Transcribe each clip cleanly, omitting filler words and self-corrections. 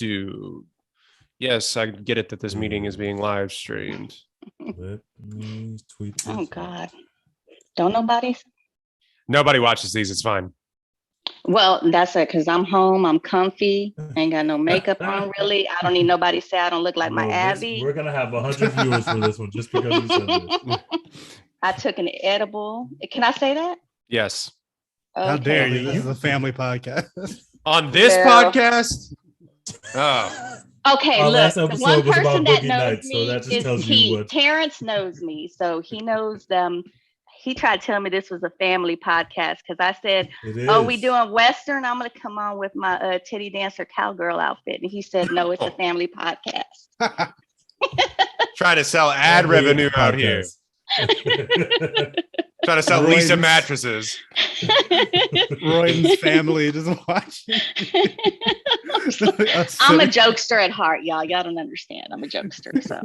to. Yes, I get it that this meeting is being live streamed. Let me tweet this. Oh God. Don't Nobody watches these. It's fine. Well, that's it, because I'm home, I'm comfy, ain't got no makeup on really. I don't need nobody to say I don't look like my Abby. We're gonna have 100 viewers for this one just because you said this. I took an edible. Can I say that? Yes. Okay. How dare you? This is a family podcast. On this podcast? Oh. Okay, Our look, last the episode one was person about that Boogie knows Nights, so me that just is tells you what. Terrence knows me, so he knows them. He tried to tell me this was a family podcast because I said, "Oh, we doing Western? I'm going to come on with my titty dancer cowgirl outfit," and he said, "No, it's a family podcast." Try to sell ad revenue out here. Trying to sell Lisa mattresses. Royden's family just watching. I'm a jokester at heart, y'all. Y'all don't understand. I'm a jokester, so.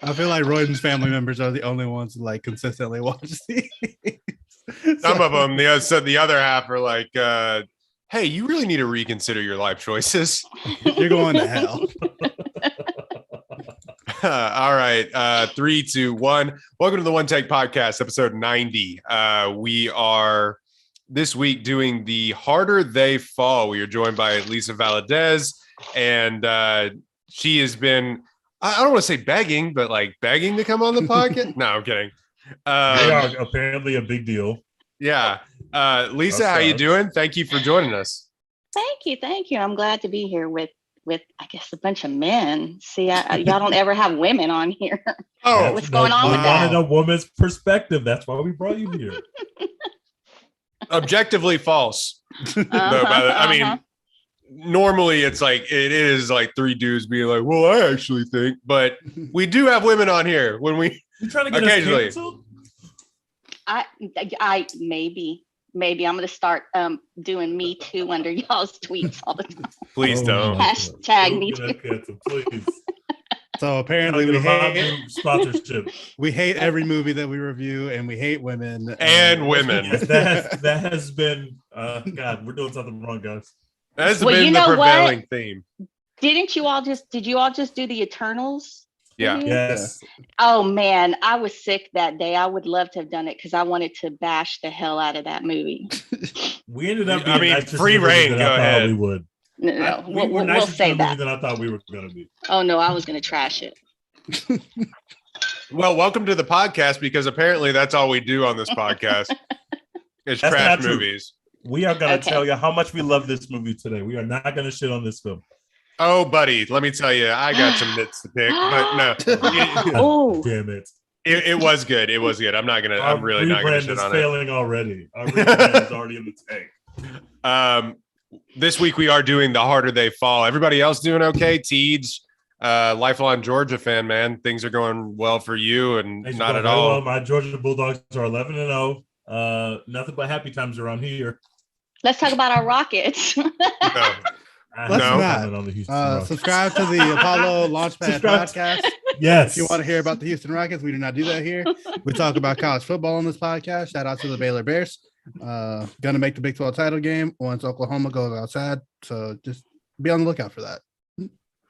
I feel like Royden's family members are the only ones who like consistently watch these. Some of them, the other half are like, hey, you really need to reconsider your life choices. You're going to hell. All right. 3, 2, 1. Welcome to the One Take Podcast, episode 90. We are this week doing the Harder They Fall. We are joined by Lisa Valadez, and she has been, I don't want to say begging, but like begging to come on the podcast. No, I'm kidding. They are apparently a big deal. Yeah. Lisa, how you doing? Thank you for joining us. Thank you. I'm glad to be here with I guess a bunch of men. See, y'all don't ever have women on here. Oh, what's going on with that? We wanted a woman's perspective. That's why we brought you here. Objectively false. I mean, normally it's like it is like three dudes being like, well, I actually think, but we do have women on here when we trying to get occasionally. us canceled? I maybe I'm gonna start doing Me Too under y'all's tweets all the time. Please don't. Hashtag Me Too. Please. So apparently we hate sponsorship. We hate every movie that we review, and we hate women. And women. Yes, that has been God, we're doing something wrong, guys. That has been the prevailing theme. Did you all just do the Eternals? Yeah. Yes. Oh man, I was sick that day. I would love to have done it because I wanted to bash the hell out of that movie. We ended up being free reign. Go ahead. We would. No, we'll say that. Than I thought we were going to be. Oh no, I was going to trash it. Well, welcome to the podcast, because apparently that's all we do on this podcast is trash movies. We are going to tell you how much we love this movie today. We are not going to shit on this film. Oh, buddy, let me tell you, I got some nits to pick, but no. Oh, damn it. It was good. It was good. I'm really not going to shit on it. Our rebrand is failing already. Our rebrand is already in the tank. This week we are doing The Harder They Fall. Everybody else doing okay? Teeds, lifelong Georgia fan, man. Things are going well for you, and not at all. Well. My Georgia Bulldogs are 11-0. Nothing but happy times around here. Let's talk about our Rockets. Let's not. Subscribe to the Apollo Launchpad podcast. Yes. If you want to hear about the Houston Rockets, we do not do that here. We talk about college football on this podcast. Shout out to the Baylor Bears. Gonna make the Big 12 title game once Oklahoma goes outside. So just be on the lookout for that.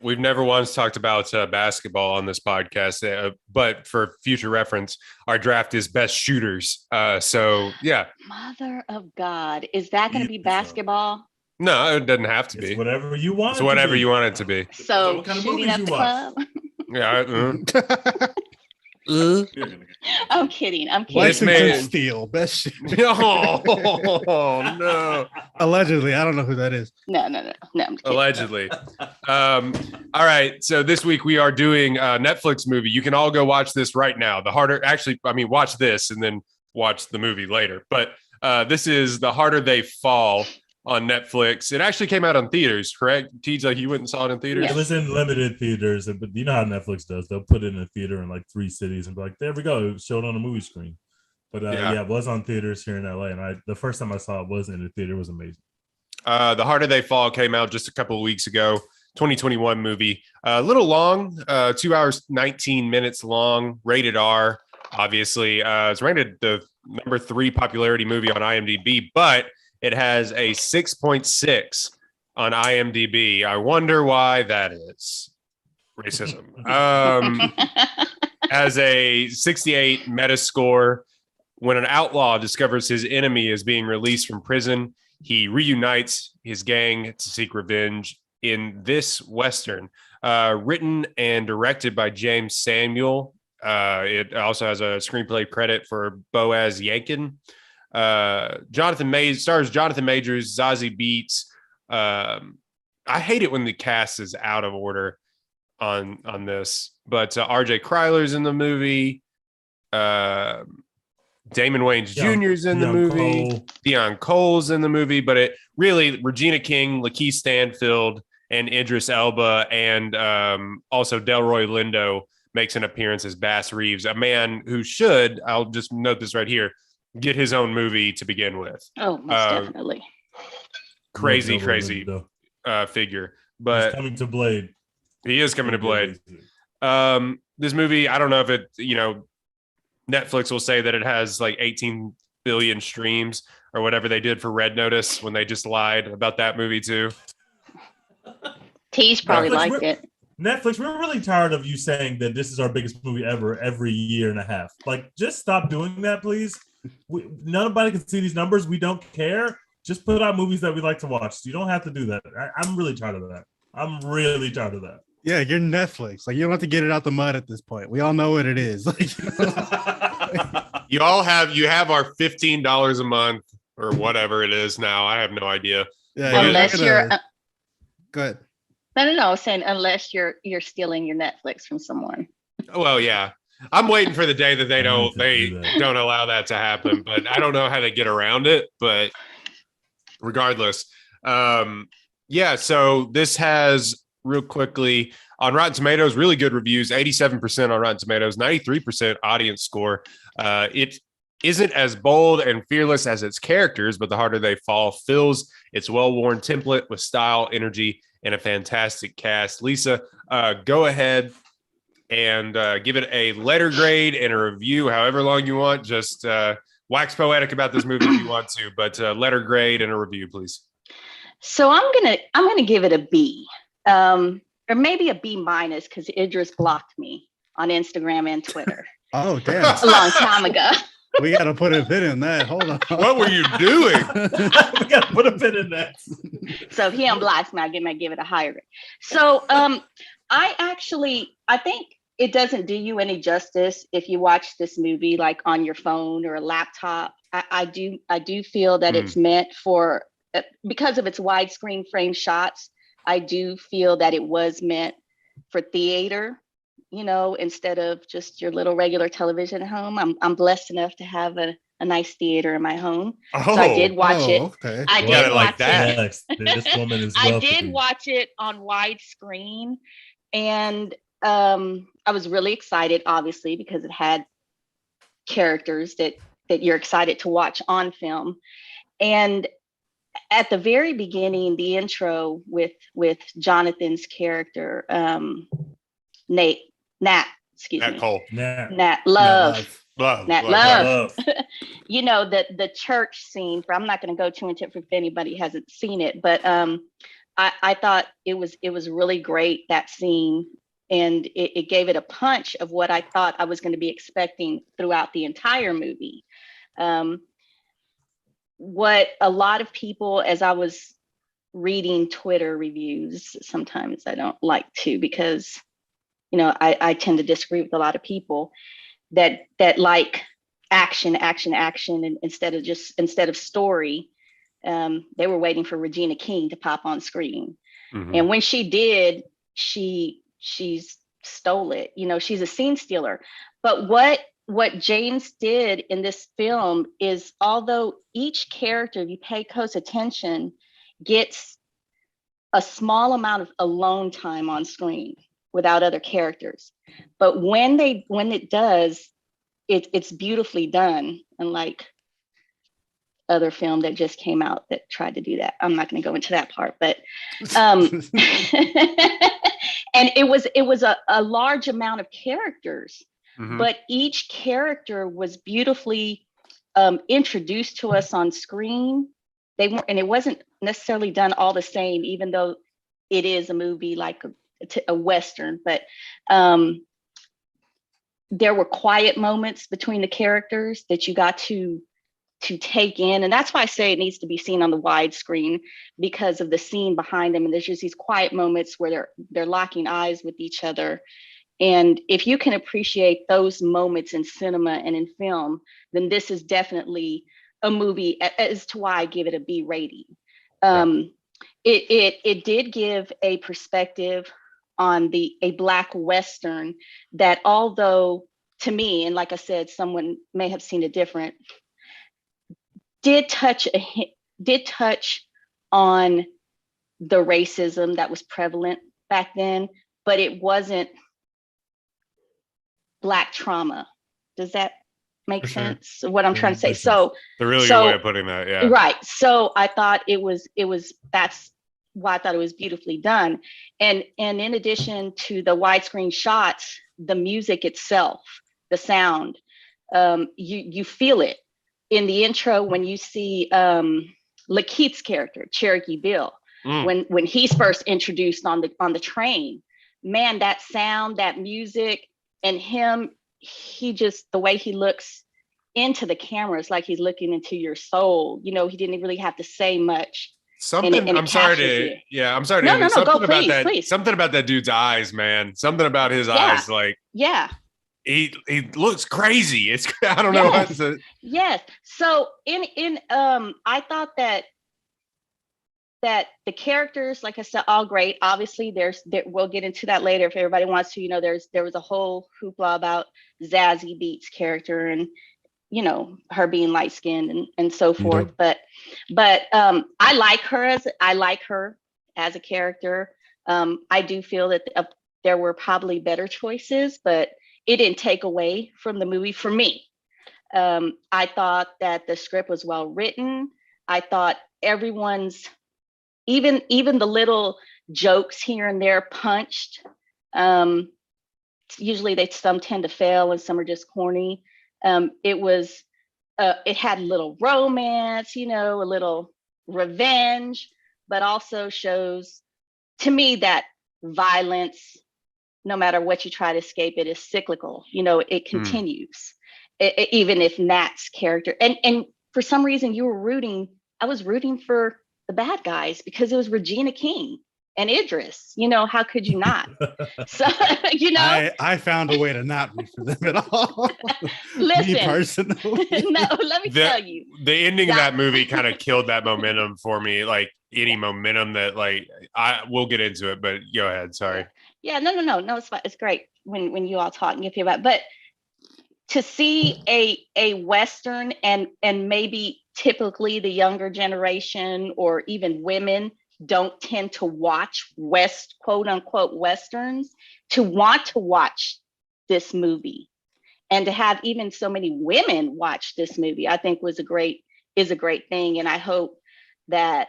We've never once talked about basketball on this podcast, but for future reference, our draft is best shooters. So yeah. Mother of God, is that going to be basketball? No, it doesn't have to be. Whatever you want. It's whatever you want it to be. So what kind of movies you watch? Yeah. I'm kidding. Lexington Steel, best shit. Oh no! Allegedly, I don't know who that is. No. Allegedly. All right. So this week we are doing a Netflix movie. You can all go watch this right now. Watch this and then watch the movie later. But this is The Harder They Fall on Netflix. It actually came out on theaters, correct? Teeds, like you went and saw it in theaters? It was in limited theaters, but you know how Netflix does. They'll put it in a theater in like 3 cities and be like, there we go. It was showed on a movie screen. But it was on theaters here in LA. And the first time I saw it was in the theater. It was amazing. The Harder They Fall came out just a couple of weeks ago. 2021 movie. A little long, 2 hours, 19 minutes long, rated R, obviously. It's rated the number 3 popularity movie on IMDb, but it has a 6.6 on IMDb. I wonder why that is. Racism. Has a 68 Metascore. When an outlaw discovers his enemy is being released from prison, he reunites his gang to seek revenge in this Western. Written and directed by James Samuel. It also has a screenplay credit for Boaz Yankin. Stars Jonathan Majors, Zazie Beetz. I hate it when the cast is out of order on this, but RJ Kryler's in the movie. Damon Wayans Jr. is in the movie. Deion Cole's in the movie, but it really Regina King, Lakeith Stanfield, and Idris Elba, and also Delroy Lindo makes an appearance as Bass Reeves, a man who should, I'll just note this right here, get his own movie to begin with. Oh, most definitely. Crazy figure. But he's coming to Blade. He is coming to Blade. This movie, I don't know if it, Netflix will say that it has like 18 billion streams or whatever they did for Red Notice when they just lied about that movie too. T's probably liked it. Netflix, we're really tired of you saying that this is our biggest movie ever every year and a half. Like, just stop doing that, please. Nobody can see these numbers. We don't care. Just put out movies that we like to watch. You don't have to do that. I'm really tired of that. Yeah, you're Netflix. Like, you don't have to get it out the mud at this point. We all know what it is. Like, you have our $15 a month or whatever it is now. I have no idea. Yeah, unless you're go ahead. No. I was saying unless you're stealing your Netflix from someone. Well, yeah. I'm waiting for the day that they don't allow that to happen, but I don't know how they get around it. But regardless, so this has real quickly on Rotten Tomatoes, really good reviews, 87% on Rotten Tomatoes, 93% audience score. It isn't as bold and fearless as its characters, but The Harder They Fall fills its well-worn template with style, energy, and a fantastic cast. Lisa, go ahead and give it a letter grade and a review, however long you want. Just wax poetic about this movie if you want to, but letter grade and a review, please. So I'm gonna give it a B, or maybe a B minus because Idris blocked me on Instagram and Twitter. Oh, damn! A long time ago. We got to put a pin in that. Hold on. What were you doing? We got to put a pin in that. So if he unblocks me, I give it a higher grade. So I think it doesn't do you any justice if you watch this movie like on your phone or a laptop. I do feel that it's meant for, because of its widescreen frame shots, I do feel that it was meant for theater, instead of just your little regular television at home. I'm blessed enough to have a nice theater in my home. So I did watch it. Okay. I did watch that. This woman is I did watch it on widescreen, and I was really excited, obviously, because it had characters that you're excited to watch on film. And at the very beginning, the intro with Jonathan's character, Nat Cole. Nat Love. The church scene. I'm not going to go too into it if anybody hasn't seen it, but I thought it was really great, that scene, and it gave it a punch of what I thought I was going to be expecting throughout the entire movie. What a lot of people, as I was reading Twitter reviews, sometimes I don't like to, because I tend to disagree with a lot of people that like action, and instead of story, they were waiting for Regina King to pop on screen. Mm-hmm. And when she did, she stole it. She's a scene stealer. But what James did in this film is, although each character, if you pay close attention, gets a small amount of alone time on screen without other characters, but when it does, it's beautifully done, unlike other film that just came out that tried to do that. I'm not going to go into that part, but and it was a large amount of characters, but each character was beautifully introduced to us on screen they weren't, and it wasn't necessarily done all the same, even though it is a movie like a Western, but there were quiet moments between the characters that you got to take in. And that's why I say it needs to be seen on the widescreen, because of the scene behind them. And there's just these quiet moments where they're locking eyes with each other. And if you can appreciate those moments in cinema and in film, then this is definitely a movie, as to why I give it a B rating. It did give a perspective on a Black Western that, although to me, and like I said, someone may have seen it different, did touch on the racism that was prevalent back then, but it wasn't Black trauma. Does that make sense? What I'm trying to say. So the really good way of putting that, yeah. Right. So I thought that's why I thought it was beautifully done. And in addition to the widescreen shots, the music itself, the sound, you feel it in the intro when you see Lakeith's character, Cherokee Bill, when he's first introduced on the train. Man, that sound, that music, and him, he just, the way he looks into the camera, it's like he's looking into your soul. You know, he didn't really have to say much. I'm sorry to please. Something about that dude's eyes, man. Something about his eyes, like, yeah. He looks crazy. It's, I don't know what to. Yes. So I thought that the characters, like I said, all great. Obviously, we'll get into that later if everybody wants to. You know, there was a whole hoopla about Zazie Beetz' character and, you know, her being light skinned and so forth. But I like her as a character. I do feel that there were probably better choices, but it didn't take away from the movie for me. I thought that the script was well written. I thought everyone's, even the little jokes here and there punched. Usually some tend to fail and some are just corny. It had a little romance, you know, a little revenge, but also shows to me that violence, no matter what you try to escape, it is cyclical. You know, it continues. Even if Nat's character, and for some reason I was rooting for the bad guys because it was Regina King and Idris. You know, how could you not? So, you know, I found a way to not root for them at all. Listen, me personally. No, let me tell you, the ending of that movie kind of killed that momentum for me. Like any momentum that, like, we'll get into it, but go ahead. Sorry. Yeah, no, it's fine. It's great when you all talk and get about. But to see a Western and maybe typically the younger generation or even women don't tend to watch quote unquote Westerns, to want to watch this movie and to have even so many women watch this movie, I think is a great thing. And I hope that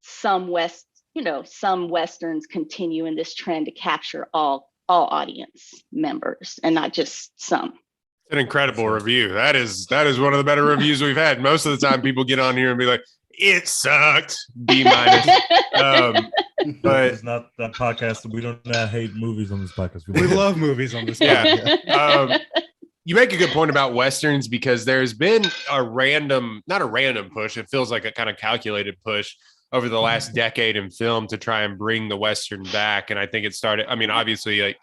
some Westerns continue in this trend to capture all audience members and not just some. An incredible review. That is one of the better reviews we've had. Most of the time people get on here and be like, it sucked, B-. But it's not that podcast. We don't hate movies on this podcast. We love movies on this podcast. You make a good point about Westerns, because there's been not a random push. It feels like a kind of calculated push over the last decade in film to try and bring the Western back. And I think it started, I mean, obviously, like,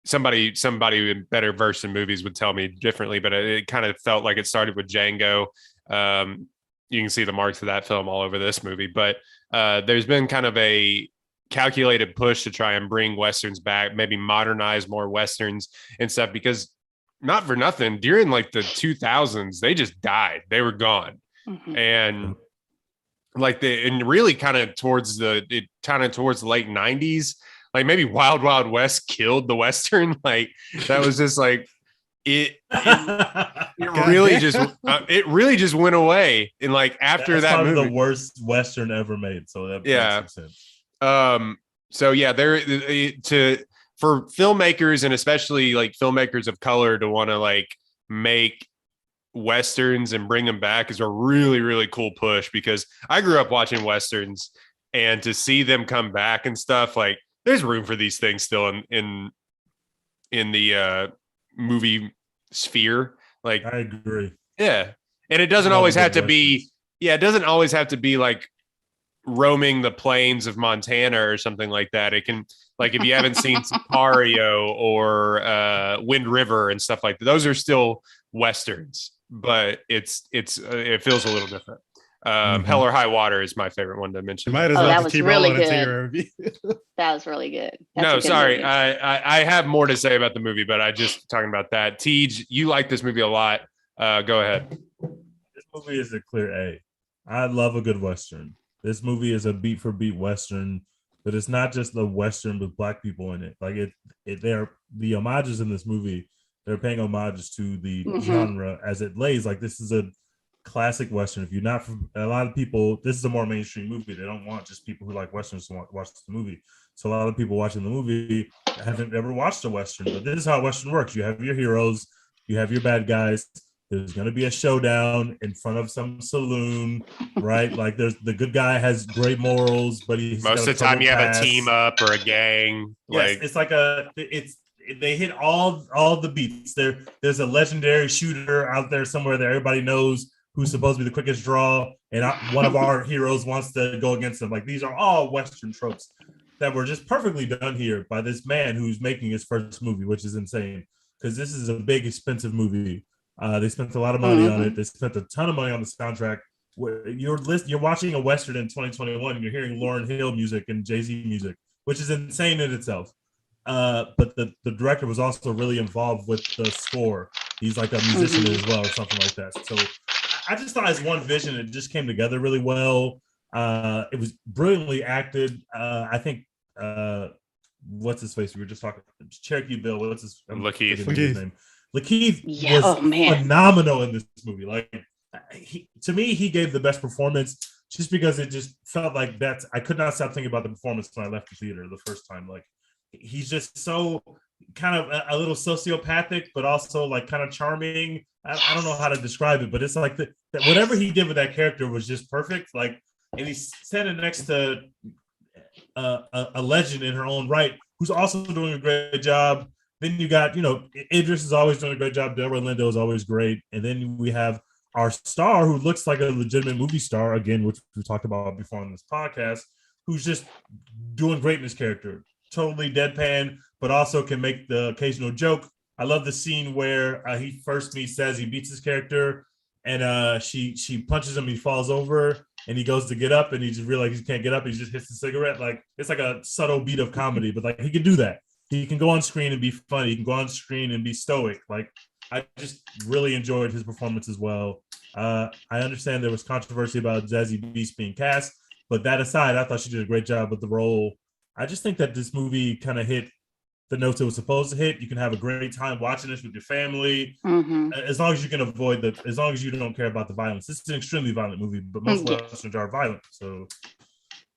somebody better versed in movies would tell me differently, but it kind of felt like it started with Django. You can see the marks of that film all over this movie, but there's been kind of a calculated push to try and bring Westerns back, maybe modernize more Westerns and stuff, because not for nothing, during like the 2000s, they just died. They were gone. Mm-hmm. And like really kind of towards the late 90s, like maybe Wild Wild West killed the Western. Like that was just like, it really just went away. And like after that's that movie, the worst Western ever made. So that makes sense. So yeah, for filmmakers, and especially like filmmakers of color, to want to like make Westerns and bring them back is a really, really cool push, because I grew up watching Westerns, and to see them come back and stuff, like there's room for these things still in the movie sphere. Like, I agree. Yeah. And it doesn't always have to be, it doesn't always have to be like roaming the plains of Montana or something like that. It can, like, if you haven't seen Sicario or Wind River and stuff like that, those are still Westerns, but it feels a little different. Hell or High Water is my favorite one to mention. That was really good. That was really good. No, sorry. I have more to say about the movie, but I just talking about that. Tej, you like this movie a lot. Go ahead. This movie is a clear A. I love a good Western. This movie is a beat for beat Western, but it's not just the Western with Black people in it. Like they're the homages in this movie. They're paying homages to the genre as it lays. Like, this is a classic Western. If you're not from, a lot of people, this is a more mainstream movie. They don't want just people who like Westerns to watch the movie. So a lot of people watching the movie haven't ever watched a Western, but this is how Western works. You have your heroes, you have your bad guys. There's going to be a showdown in front of some saloon, right? Like, there's the good guy has great morals, but he's most of the time you have a team up or a gang. Yes, like, it's like they hit all the beats. There's a legendary shooter out there somewhere that everybody knows who's supposed to be the quickest draw, and one of our heroes wants to go against them. Like, these are all Western tropes that were just perfectly done here by this man who's making his first movie, which is insane, because this is a big, expensive movie. They spent a lot of money on it. They spent a ton of money on the soundtrack. You're watching a Western in 2021, and you're hearing Lauryn Hill music and Jay-Z music, which is insane in itself. But the director was also really involved with the score. He's like a musician as well, or something like that. So I just thought as one vision, it just came together really well. It was brilliantly acted. I think what's his face? We were just talking Cherokee Bill. What's his name? Lakeith was phenomenal in this movie. Like, to me, he gave the best performance, just because it just felt like I could not stop thinking about the performance when I left the theater the first time. Like, he's just so kind of a little sociopathic, but also like kind of charming. I don't know how to describe it, but it's like that whatever he did with that character was just perfect. Like, and he's standing next to a legend in her own right, who's also doing a great job. Then you got, Idris is always doing a great job. Delroy Lindo is always great. And then we have our star, who looks like a legitimate movie star, again, which we talked about before on this podcast, who's just doing great in this character. Totally deadpan, but also can make the occasional joke. I love the scene where he first meets says he beats his character, and she punches him, he falls over, and he goes to get up, and he just realizes he can't get up. He just hits the cigarette. Like, it's like a subtle beat of comedy, but like, he can do that. He can go on screen and be funny. He can go on screen and be stoic. Like, I just really enjoyed his performance as well. I understand there was controversy about Zazie Beetz being cast, but that aside, I thought she did a great job with the role. I just think that this movie kind of hit the notes it was supposed to hit. You can have a great time watching this with your family, as long as you can avoid as long as you don't care about the violence. This is an extremely violent movie, but most Westerns are violent, so.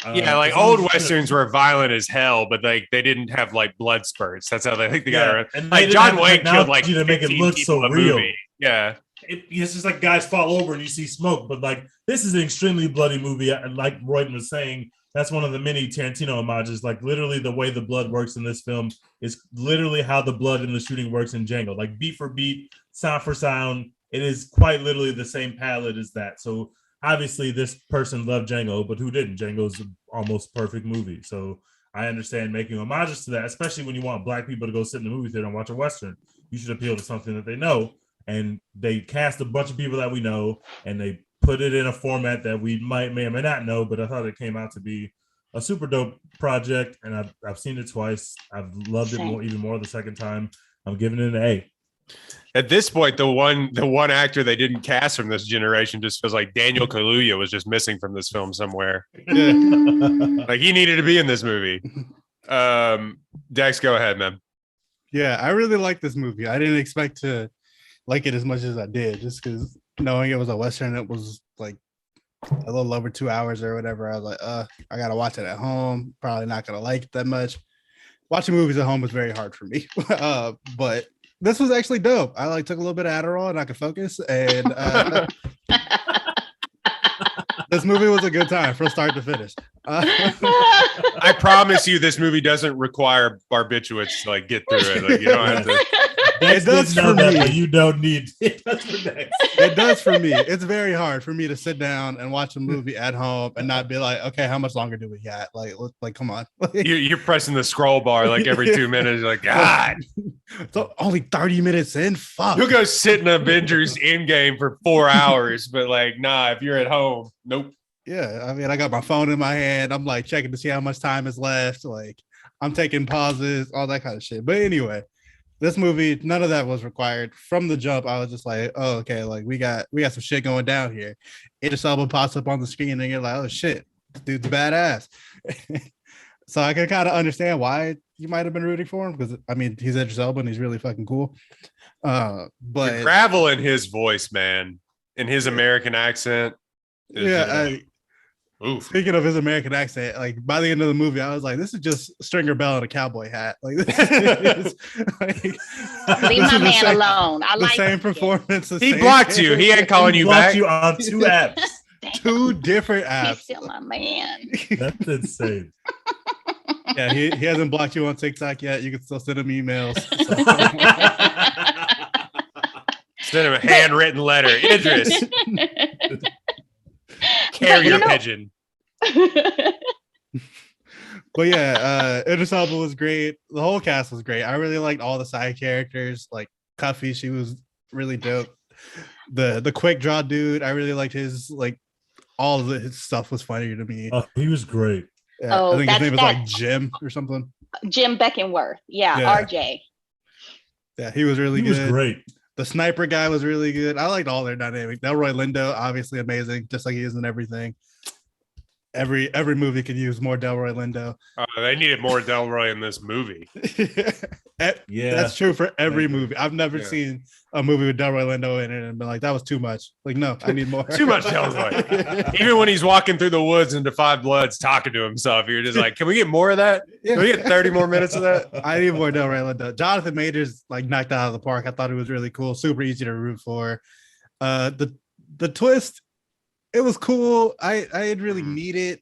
Like old Westerns were violent as hell, but like they didn't have like blood spurts. That's how they got around. And like John Wayne killed like to make it look so real. Movie. Yeah, it's just like guys fall over and you see smoke, but like this is an extremely bloody movie. And like Royden was saying, that's one of the many Tarantino homages. Like, literally, the way the blood works in this film is literally how the blood in the shooting works in Django. Like, beat for beat, sound for sound, it is quite literally the same palette as that. So obviously, this person loved Django, but who didn't? Django's an almost perfect movie. So I understand making homages to that, especially when you want Black people to go sit in the movie theater and watch a Western. You should appeal to something that they know. And they cast a bunch of people that we know, and they put it in a format that we may or may not know, but I thought it came out to be a super dope project, and I've seen it twice. I've loved it even more the second time. I'm giving it an A. At this point, the one actor they didn't cast from this generation just feels like Daniel Kaluuya was just missing from this film somewhere. Like, he needed to be in this movie. Dex, go ahead, man. Yeah, I really like this movie. I didn't expect to like it as much as I did, just because knowing it was a Western, it was like a little over 2 hours or whatever. I was like, I gotta watch it at home. Probably not gonna like it that much. Watching movies at home was very hard for me. But this was actually dope. I like took a little bit of Adderall and I could focus. And this movie was a good time from start to finish. I promise you, this movie doesn't require barbiturates to like get through it. Like, you don't have to. It does for that, me. but you don't need it. Does for Dex. It does for me. It's very hard for me to sit down and watch a movie at home and not be like, okay, how much longer do we got? Like, come on. You're pressing the scroll bar like every 2 minutes. You're like, God, so only 30 minutes in. Fuck. you'll go sit in Avengers Endgame for 4 hours, but like, nah, if you're at home, nope. Yeah, I mean, I got my phone in my hand. I'm like checking to see how much time is left. Like, I'm taking pauses, all that kind of shit. But anyway, this movie, none of that was required. From the jump, I was just like, oh, okay, like we got some shit going down here. Idris Elba pops up on the screen and you're like, oh shit, this dude's badass. So I can kind of understand why you might have been rooting for him, because I mean, he's Idris Elba and he's really fucking cool. But the gravel in his voice, man, in his American accent. Speaking of his American accent, like by the end of the movie, I was like, "This is just Stringer Bell in a cowboy hat." Like, leave my man alone. I like the same performance. He blocked you. He ain't calling you back. You on 2 apps, 2 different apps. He's still my man. That's insane. Yeah, he hasn't blocked you on TikTok yet. You can still send him emails. Send him a handwritten letter. Idris, carrier pigeon. But yeah, Idris Elba was great. The whole cast was great. I really liked all the side characters. Like Cuffy, she was really dope. The quick draw dude, I really liked his, like, all of his stuff was funny to me. He was great. Yeah, I think his name was like Jim or something. Jim Beckenworth. Yeah, RJ. Yeah, he was really good. He was great. The sniper guy was really good. I liked all their dynamic. Delroy Lindo, obviously amazing, just like he is in everything. Every movie could use more Delroy Lindo. They needed more Delroy in this movie. Yeah, that's true for every movie. I've never seen a movie with Delroy Lindo in it and been like, that was too much. Like, no, I need more. Too much Delroy. Even when he's walking through the woods into Five Bloods talking to himself, you're just like, can we get more of that? Can we get 30 more minutes of that? I need more Delroy Lindo. Jonathan Majors like knocked out of the park. I thought it was really cool. Super easy to root for. The twist, it was cool. I didn't really need it.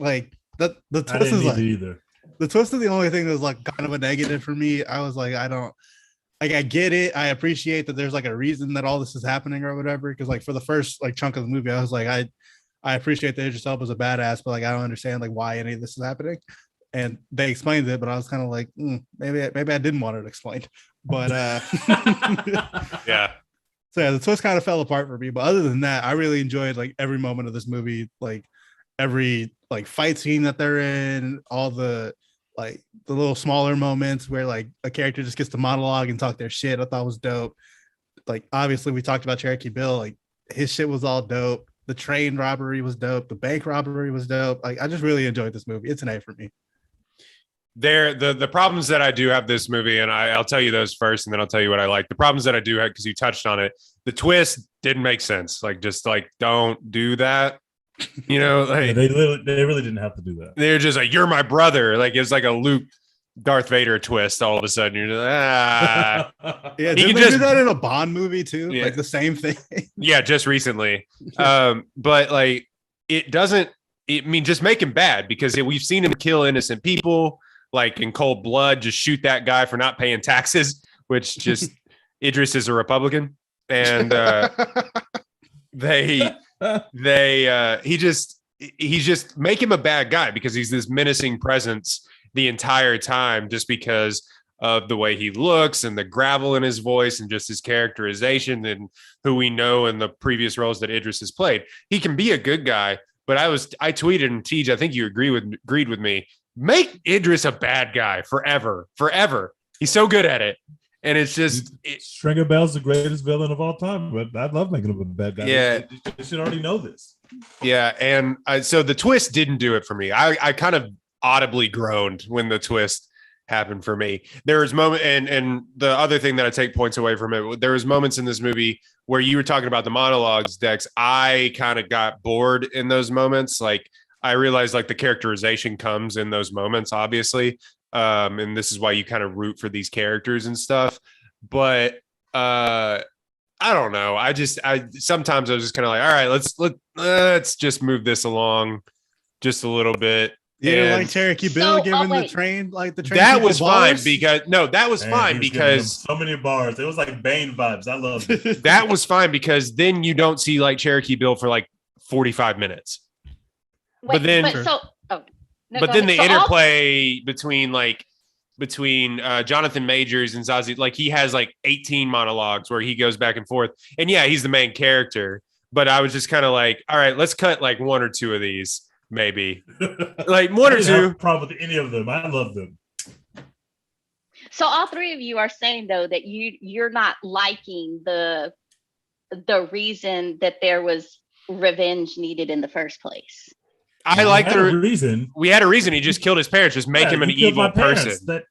Like the twist is like either. The twist is the only thing that was like kind of a negative for me. I was like, I don't like, I get it. I appreciate that there's like a reason that all this is happening or whatever. Because like for the first like chunk of the movie, I was like, I appreciate that Idris Elba is a badass, but like I don't understand like why any of this is happening. And they explained it, but I was kind of like, maybe I didn't want it explained. But yeah. So yeah, the twist kind of fell apart for me. But other than that, I really enjoyed like every moment of this movie, like every like fight scene that they're in, all the like the little smaller moments where like a character just gets to monologue and talk their shit. I thought was dope. Like obviously we talked about Cherokee Bill, like his shit was all dope. The train robbery was dope. The bank robbery was dope. Like I just really enjoyed this movie. It's an A for me. The problems that I do have this movie, and I'll tell you those first, and then I'll tell you what I like. The problems that I do have, because you touched on it, the twist didn't make sense. Like, just like, don't do that. You know, like they really didn't have to do that. They're just like, you're my brother. Like it's like a Luke Darth Vader twist. All of a sudden, you're just like, yeah. Did they do that in a Bond movie too? Yeah. Like the same thing. Yeah, just recently. But like, it doesn't. I mean, just make him bad, because we've seen him kill innocent people. Like in cold blood, just shoot that guy for not paying taxes, which just Idris is a Republican. And he just make him a bad guy, because he's this menacing presence the entire time, just because of the way he looks and the gravel in his voice and just his characterization and who we know in the previous roles that Idris has played. He can be a good guy, but I tweeted, and Tej, I think you agreed with me. Make Idris a bad guy forever. He's so good at it. And it's just Stringer Bell's the greatest villain of all time, but I love making him a bad guy. Yeah, you should already know this. Yeah, and so the twist didn't do it for me. I kind of audibly groaned when the twist happened for me. There was moment, and the other thing that I take points away from it, there was moments in this movie where you were talking about the monologues, Dex. I kind of got bored in those moments. Like I realized like the characterization comes in those moments, obviously, And this is why you kind of root for these characters and stuff. But I don't know. I sometimes I was just kind of like, all right, let's just move this along just a little bit. You didn't like Cherokee Bill giving the train. That was fine because so many bars. It was like Bane vibes. I love it. That was fine because then you don't see like Cherokee Bill for like 45 minutes. But then the interplay between Jonathan Majors and Zazie, like he has like 18 monologues where he goes back and forth. And yeah, he's the main character. But I was just kind of like, all right, let's cut like one or two of these. Maybe like one or two. Have a problem with any of them. I love them. So all three of you are saying though that you're not liking the reason that there was revenge needed in the first place. I like the reason. We had a reason. He just killed his parents. Just make him an evil person. I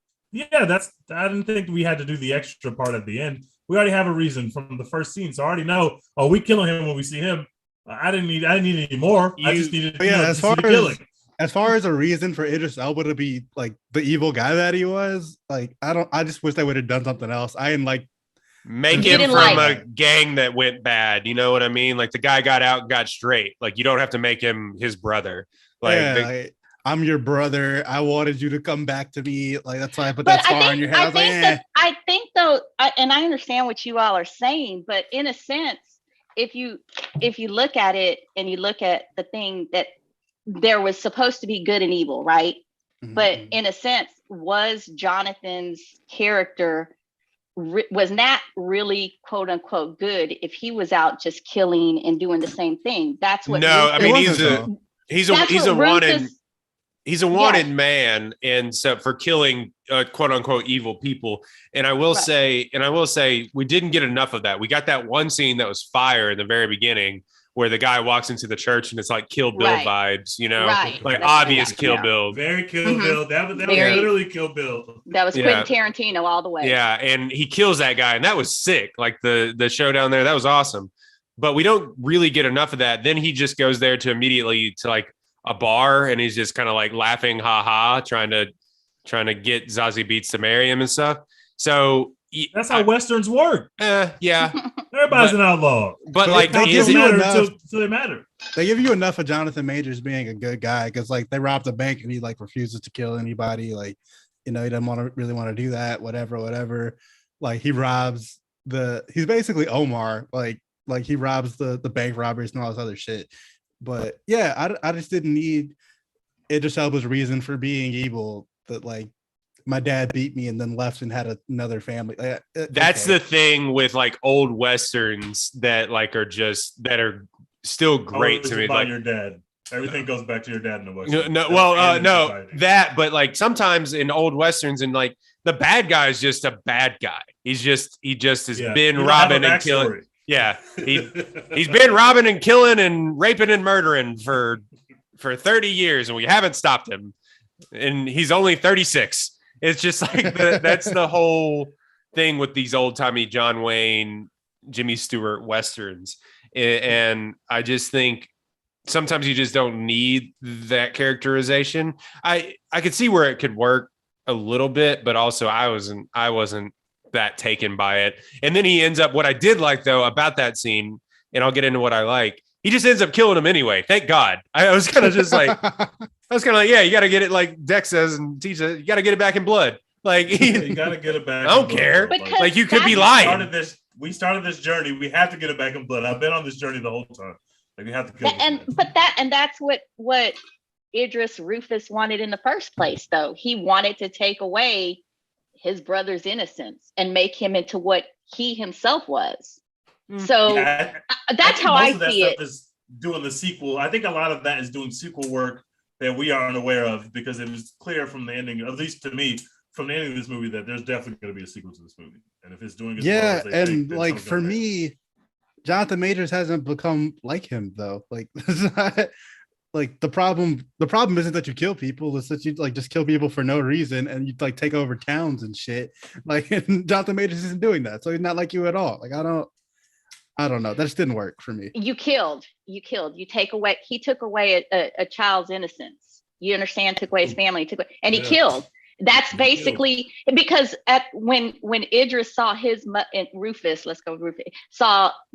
didn't think we had to do the extra part at the end. We already have a reason from the first scene, so I already know. Oh, we killing him when we see him. I didn't need any more. I just needed as far as a reason for Idris Elba to be like the evil guy that he was, like I just wish they would have done something else. I didn't like make him from a gang that went bad. You know what I mean? Like the guy got out and got straight. Like you don't have to make him his brother. Like I'm your brother. I wanted you to come back to me. Like that's why I put that scar on your head. I think though, and I understand what you all are saying, but in a sense, if you look at it and you look at the thing that there was supposed to be good and evil, right? Mm-hmm. But in a sense, was Jonathan's character was not really quote unquote good if he was out just killing and doing the same thing? That's what. No, I mean he's a wanted man, and so for killing quote unquote evil people. And I will say we didn't get enough of that. We got that one scene that was fire in the very beginning where the guy walks into the church and it's like Kill Bill vibes, you know, like that's obvious Kill Bill. Very Kill Bill. That was literally Kill Bill. That was Quentin Tarantino all the way. Yeah, and he kills that guy, and that was sick. Like the showdown there, that was awesome. But we don't really get enough of that. Then he just goes there to immediately to like a bar, and he's just kind of like laughing, trying to get Zazie Beetz to marry him and stuff. So that's how Westerns work. Yeah. Everybody's an outlaw. But like they give you enough so they matter. They give you enough of Jonathan Majors being a good guy because like they robbed a bank and he like refuses to kill anybody. Like, you know, he doesn't really want to do that, whatever. Like he's basically Omar, like he robs the bank robbers and all this other shit. But yeah, I just didn't need Idris Elba's reason for being evil, that like my dad beat me and then left and had another family. That's the thing with like old Westerns that like are still great to me. Like your dad. Everything goes back to your dad in the Western. But like sometimes in old Westerns and like the bad guy is just a bad guy. He just has been robbing and killing. Yeah, he's been robbing and killing and raping and murdering for 30 years, and we haven't stopped him. And he's only 36. It's just like that's the whole thing with these old timey John Wayne, Jimmy Stewart Westerns. And I just think sometimes you just don't need that characterization. I could see where it could work a little bit, but also I wasn't that taken by it. And then he ends up, what I did like though about that scene, and I'll get into what I like, he just ends up killing him anyway. Thank God. I was kind of just like, yeah, you got to get it like Dex says and T says, you got to get it back in blood. Like you got to get it back. I don't care. Like you could be lying. We started this journey. We have to get it back in blood. I've been on this journey the whole time. Like we have to kill that's what Idris Rufus wanted in the first place, though. He wanted to take away his brother's innocence and make him into what he himself was. So that's how I see it. Is doing the sequel. I think a lot of that is doing sequel work that we aren't aware of, because it was clear from the ending, at least to me, from the ending of this movie, that there's definitely going to be a sequel to this movie. And if it's doing as well as they think, like for me, Jonathan Majors hasn't become like him though. Like like the problem isn't that you kill people, it's that you like just kill people for no reason and you like take over towns and shit. Like Jonathan Majors isn't doing that, so he's not like you at all. Like I don't know. That just didn't work for me. You killed. He took away a child's innocence. You understand? Took away his family. He killed. That's basically because when Idris saw his Rufus, let's go Rufus,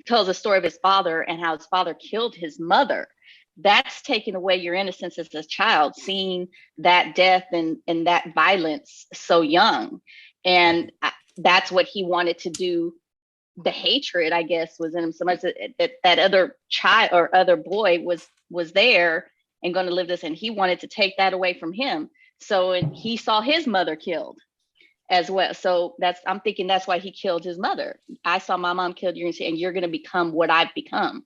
tells the story of his father and how his father killed his mother. That's taking away your innocence as a child, seeing that death and that violence so young. And that's what he wanted to do. The hatred, I guess, was in him so much that other child or other boy was there and going to live this, and he wanted to take that away from him. So he saw his mother killed as well. So I'm thinking that's why he killed his mother. I saw my mom killed you, and you're going to become what I've become.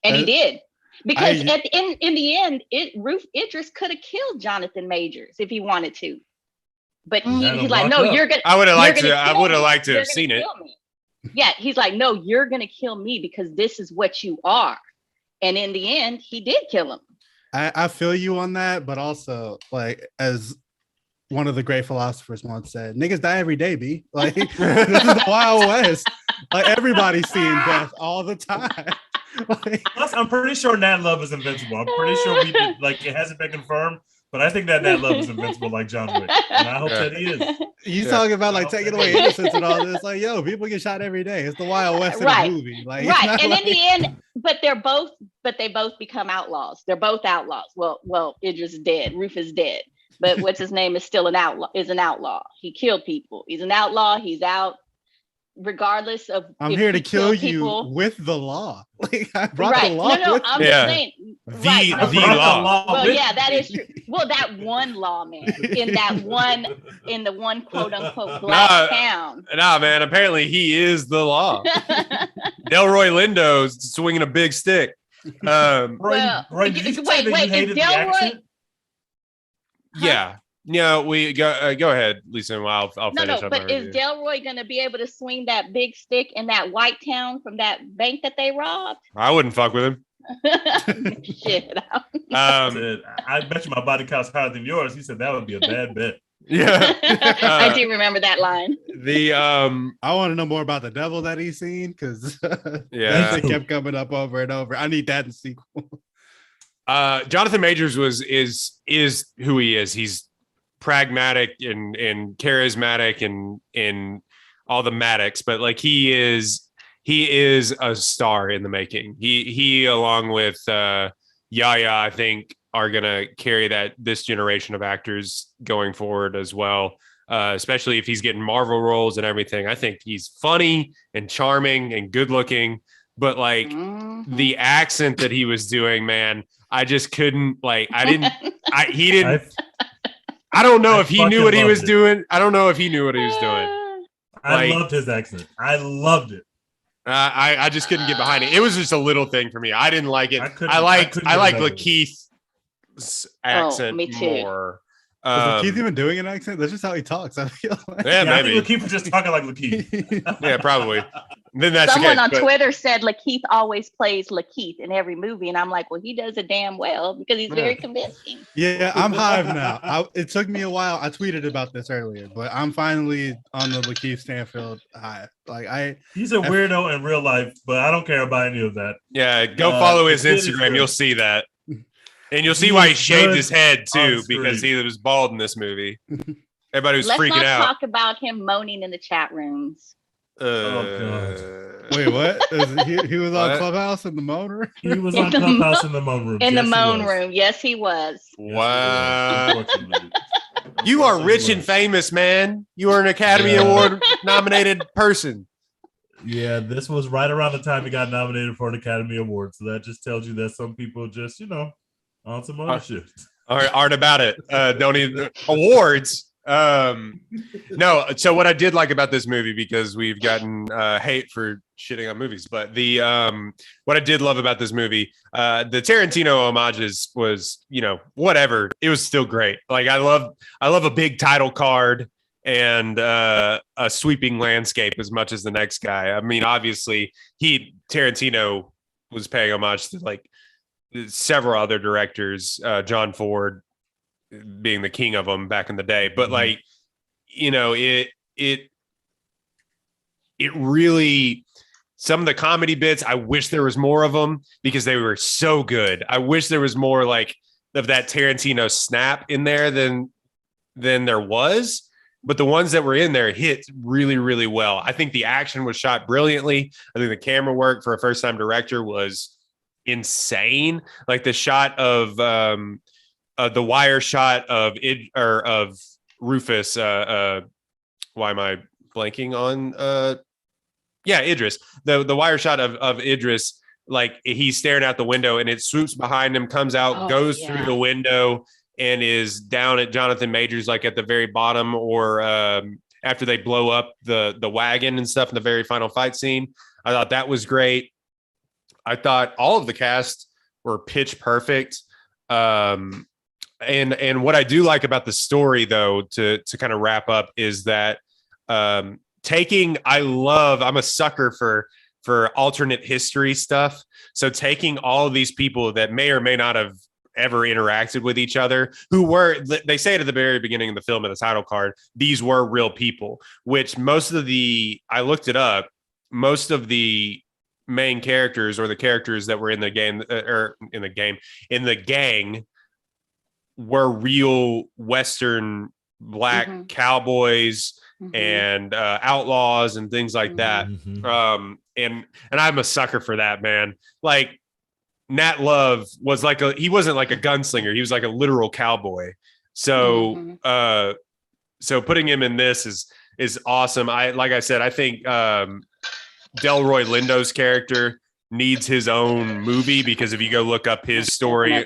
And he did. Because in the end, Idris could have killed Jonathan Majors if he wanted to. But he's like, no, you're going to. I would have liked to have seen it. Yeah, he's like, no, you're going to kill me because this is what you are. And in the end, he did kill him. I feel you on that, but also, like, as one of the great philosophers once said, niggas die every day, B. Like, this is the Wild West. Like, everybody's seeing death all the time. Like, plus, I'm pretty sure Nat Love is invincible. I'm pretty sure it hasn't been confirmed, but I think that Nat Love is invincible like John Wick. And I hope that he is. You talking about like taking away innocence and all this? Like, yo, people get shot every day. It's the Wild West in a movie. Like, right. And in the end, but they both become outlaws. They're both outlaws. Well, Idris is dead. Rufus is dead. But what's his name is still an outlaw. He killed people. He's an outlaw. He's out. Regardless of, I'm here to kill you with the law. Like, I brought the law. No, I'm just saying the law. Well, yeah, that is true. Well, that one law, man, in the one quote unquote black town. Nah, man. Apparently, he is the law. Delroy Lindo's swinging a big stick. Wait, is Delroy? Yeah. No, we go ahead, Lisa, and I'll finish up. But is Delroy going to be able to swing that big stick in that white town from that bank that they robbed? I wouldn't fuck with him. Shit. I bet you my body counts higher than yours. He said that would be a bad bet. Yeah. I do remember that line. I want to know more about the devil that he's seen, because that kept coming up over and over. I need that in the sequel. Jonathan Majors is who he is. He's pragmatic and charismatic and in all the Maddox, but like he is a star in the making. He along with Yaya, I think, are gonna carry this generation of actors going forward as well. Especially if he's getting Marvel roles and everything. I think he's funny and charming and good looking, but like the accent that he was doing, man, I just couldn't, like, I don't know if he knew what he was doing. I don't know if he knew what he was doing. I loved his accent. I loved it. I just couldn't get behind it. It was just a little thing for me. I didn't like it. I like Lakeith's accent more. Is Lakeith even doing an accent? That's just how he talks. I feel like. Yeah, maybe. I think Lakeith was just talking like Lakeith. Yeah, probably. Then that's someone on Twitter said Lakeith always plays Lakeith in every movie, and I'm like, well, he does it damn well because he's very convincing. Yeah, I'm Hive now. It took me a while. I tweeted about this earlier, but I'm finally on the Lakeith Stanfield Hive. Like he's a weirdo in real life, but I don't care about any of that. Yeah, go follow his Instagram. You'll see that. And you'll see why he shaved his head too, because he was bald in this movie. Everybody was freaking out. Let's not talk about him moaning in the chat rooms. Wait, what? He was on Clubhouse in the moan room? He was on Clubhouse in the moan room. In the moan room. Yes, he was. Wow. You are rich and famous, man. You are an Academy Award nominated person. Yeah, this was right around the time he got nominated for an Academy Award. So that just tells you that some people just, on some other shit. Aren't about it. Don't even awards. No. So what I did like about this movie, because we've gotten hate for shitting on movies, but what I did love about this movie, the Tarantino homages was, whatever. It was still great. Like I love a big title card and a sweeping landscape as much as the next guy. I mean, obviously Tarantino was paying homage to like several other directors, John Ford being the king of them back in the day, but like, it really, some of the comedy bits, I wish there was more of them because they were so good. I wish there was more like of that Tarantino snap in there than than there was, but the ones that were in there hit really, really well. I think the action was shot brilliantly. I think the camera work for a first-time director was insane. Like the shot of the wire shot of Rufus. Why am I blanking on? Idris. The wire shot of Idris. Like he's staring out the window and it swoops behind him, comes out, goes through the window, and is down at Jonathan Majors, like at the very bottom, or after they blow up the wagon and stuff in the very final fight scene. I thought that was great. I thought all of the cast were pitch perfect. And what I do like about the story, though, to kind of wrap up, is that I'm a sucker for alternate history stuff. So taking all of these people that may or may not have ever interacted with each other, they say it at the very beginning of the film in the title card, these were real people, which I looked it up, most of the main characters or the characters that were in the gang were real Western black cowboys and outlaws and things like that. And I'm a sucker for that, man. Like Nat Love was he wasn't like a gunslinger. He was like a literal cowboy. So, so putting him in this is awesome. Like I said, I think Delroy Lindo's character needs his own movie, because if you go look up his story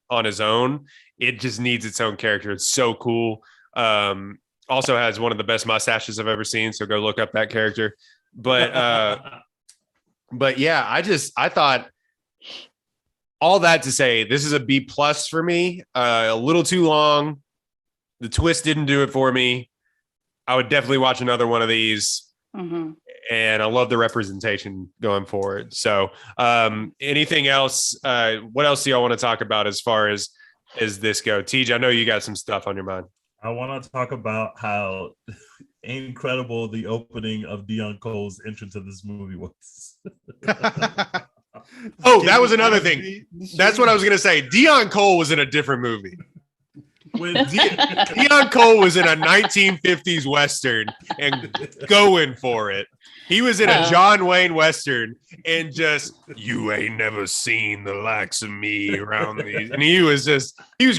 on his own, it just needs its own character. It's so cool. Also has one of the best mustaches I've ever seen. So go look up that character. But yeah, I thought all that to say, this is a B+ for me. A little too long. The twist didn't do it for me. I would definitely watch another one of these. And I love the representation going forward. So anything else? What else do y'all want to talk about as far as this go? TJ, I know you got some stuff on your mind. I want to talk about how incredible the opening of Dion Cole's entrance to this movie was. Oh, that was another thing. That's what I was going to say. Dion Cole was in a different movie. When Dion Cole was in a 1950s Western and going for it. He was in a John Wayne Western and just, you ain't never seen the likes of me around these. And he was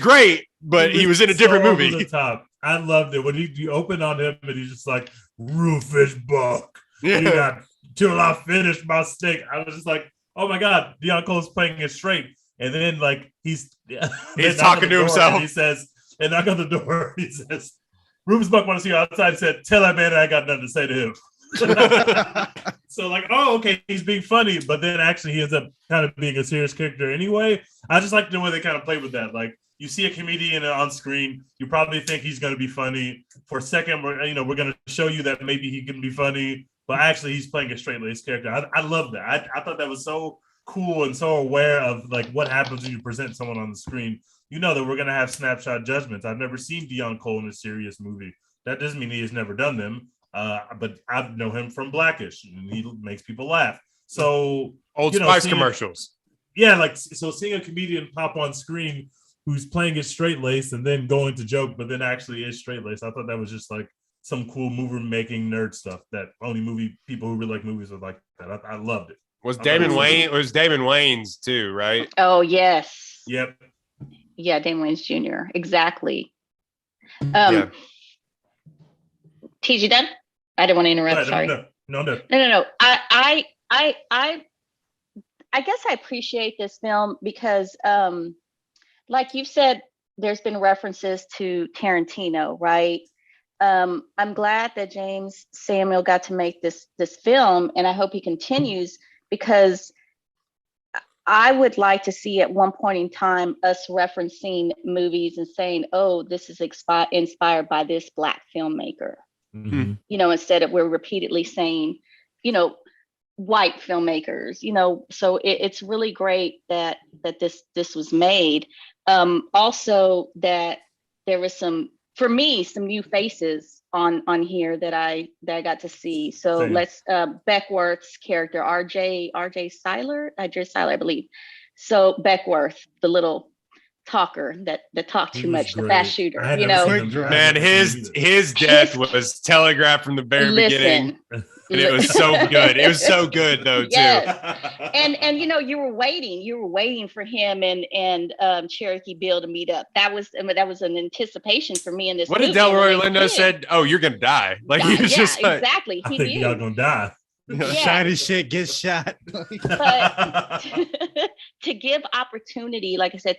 great, but he was in a different movie. Over the top. I loved it. When you open on him and he's just like, Rufus Buck. Yeah. You got till I finish my steak. I was just like, oh my God, Dion Cole's playing it straight. And then like he's talking to himself. And he says, and knock on the door, he says, Rufus Buck wants to see you outside. He said, tell that man I got nothing to say to him. So like, oh, okay, he's being funny, but then actually he ends up kind of being a serious character anyway. I just like the way they kind of play with that. Like you see a comedian on screen, you probably think he's going to be funny. For a second, we're going to show you that maybe he can be funny, but actually he's playing a straight-laced character. I love that. I thought that was so cool and so aware of like what happens when you present someone on the screen. You know that we're going to have snapshot judgments. I've never seen Dion Cole in a serious movie. That doesn't mean he has never done them. But I know him from Blackish, and he makes people laugh. So Old Spice commercials. Yeah, like so seeing a comedian pop on screen who's playing it straight-laced and then going to joke, but then actually is straight-laced. I thought that was just like some cool movie-making nerd stuff that only people who really like movies would like that. I loved it. Was Damon Wayans too, right? Oh, yes. Yep. Yeah, Damon Wayans Jr. Exactly. Yeah. TG done? I didn't want to interrupt. Sorry. No. I guess I appreciate this film because, like you've said, there's been references to Tarantino, right? I'm glad that James Samuel got to make this film, and I hope he continues, because I would like to see at one point in time us referencing movies and saying, oh, this is inspired by this Black filmmaker. Mm-hmm. Instead of we're repeatedly saying, white filmmakers, so it's really great that this was made. Also that there was some new faces on here that I got to see. So Same. Let's Beckworth's character, RJ Seiler, I believe. So Beckworth, the little talker that talked He too was much, the great. fast shooter. I had You never know, seen him. Man, his death was telegraphed from the very beginning. And it was so good. It was so good though, too. Yes. And you know, you were waiting for him and Cherokee Bill to meet up. That was an anticipation for me in this What movie. did Delroy Lindo said? Oh, you're gonna die. Like he was just like, exactly. I He think knew. y'all gonna die. Yeah. Shiny shit gets shot. But to give opportunity, like I said,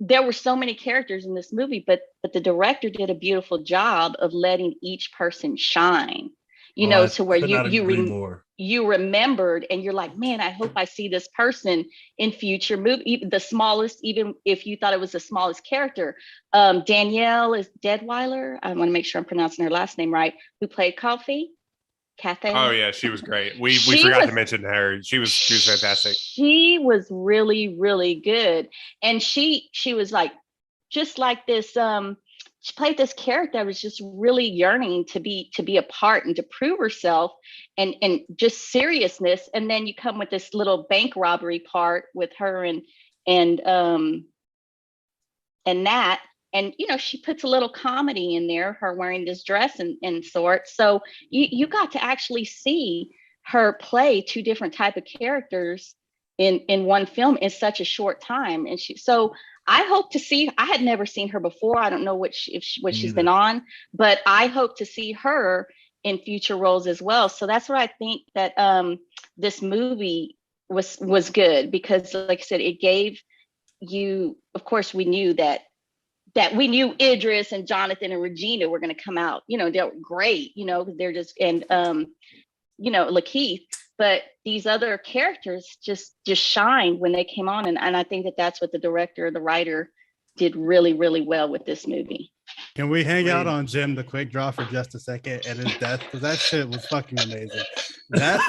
there were so many characters in this movie, but the director did a beautiful job of letting each person shine. You know, to where you remembered, and you're like, man, I hope I see this person in future movie. Even the smallest, even if you thought it was the smallest character, Danielle is Deadweiler. I want to make sure I'm pronouncing her last name right. Who played Kathy? Oh yeah, she was great. We forgot to mention her. She was fantastic. She was really, really good, and she was like just like this. She played this character that was just really yearning to be a part and to prove herself, and just seriousness. And then you come with this little bank robbery part with her and Nat. And, you know, she puts a little comedy in there, her wearing this dress and sort. So you got to actually see her play two different type of characters in one film in such a short time. And so I hope to see, I had never seen her before. I don't know what she's been on, but I hope to see her in future roles as well. So that's where I think that this movie was good, because like I said, it gave you, of course, we knew that we knew Idris and Jonathan and Regina were going to come out, you know, they're great, you know, they're just, and, you know, Lakeith, but these other characters just shined when they came on. And I think that that's what the director, the writer did really, really well with this movie. Can we hang out on Jim the Quick Draw for just a second and his death? Because that shit was fucking amazing. That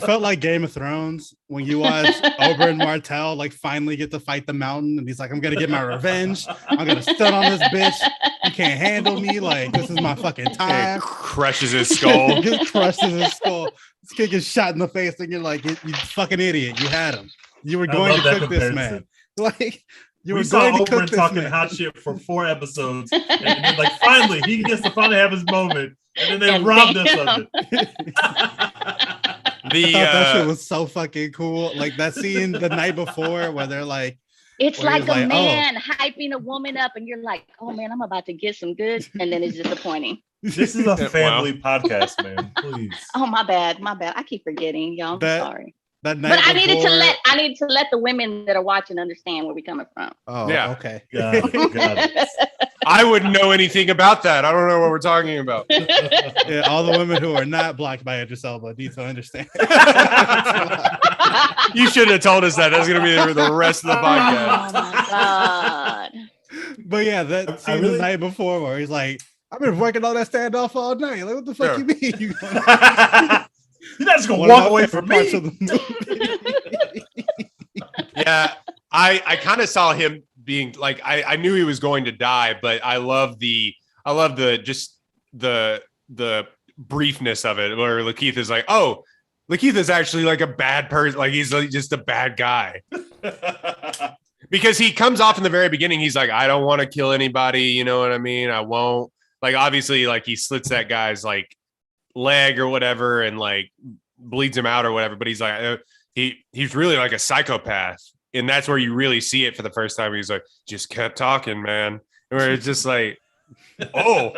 felt like Game of Thrones when you watch Oberyn Martell like finally get to fight the mountain, and he's like, I'm gonna get my revenge. I'm gonna stun on this bitch. You can't handle me. Like, this is my fucking time. It crushes his skull. Just crushes his skull. This kid gets shot in the face, and you're like, you fucking idiot. You had him. You were going to cook this man. Like, we saw Oberyn talking hot shit for 4 episodes, and then like finally he gets to finally have his moment, and then they robbed us of it. I thought that shit was so fucking cool. Like that scene the night before where they're like, it's like a man hyping a woman up, and you're like, oh man, I'm about to get some good, and then it's disappointing. This is a family podcast, man. Please. Oh, my bad. I keep forgetting, y'all. I'm sorry. But I needed to let the women that are watching understand where we're coming from. Oh, yeah. Okay. Got it. I wouldn't know anything about that. I don't know what we're talking about. Yeah, all the women who are not blocked by Idris Elba need to understand. You should have told us that. That's going to be the rest of the podcast. Oh my God. But yeah, that scene the night before where he's like, I've been working on that standoff all night. Like, what the fuck you mean? You're not just gonna walk away from me. Yeah, I kind of saw him being like, I knew he was going to die, but I love the briefness of it, where Lakeith is like, oh, Lakeith is actually like a bad person, like he's like just a bad guy. Because he comes off in the very beginning, he's like, I don't want to kill anybody, you know what I mean? I won't. Like, obviously, like he slits that guy's like leg or whatever and like bleeds him out or whatever, but he's like he's really like a psychopath, and that's where you really see it for the first time. He's like, just kept talking, man, where it's just like, oh,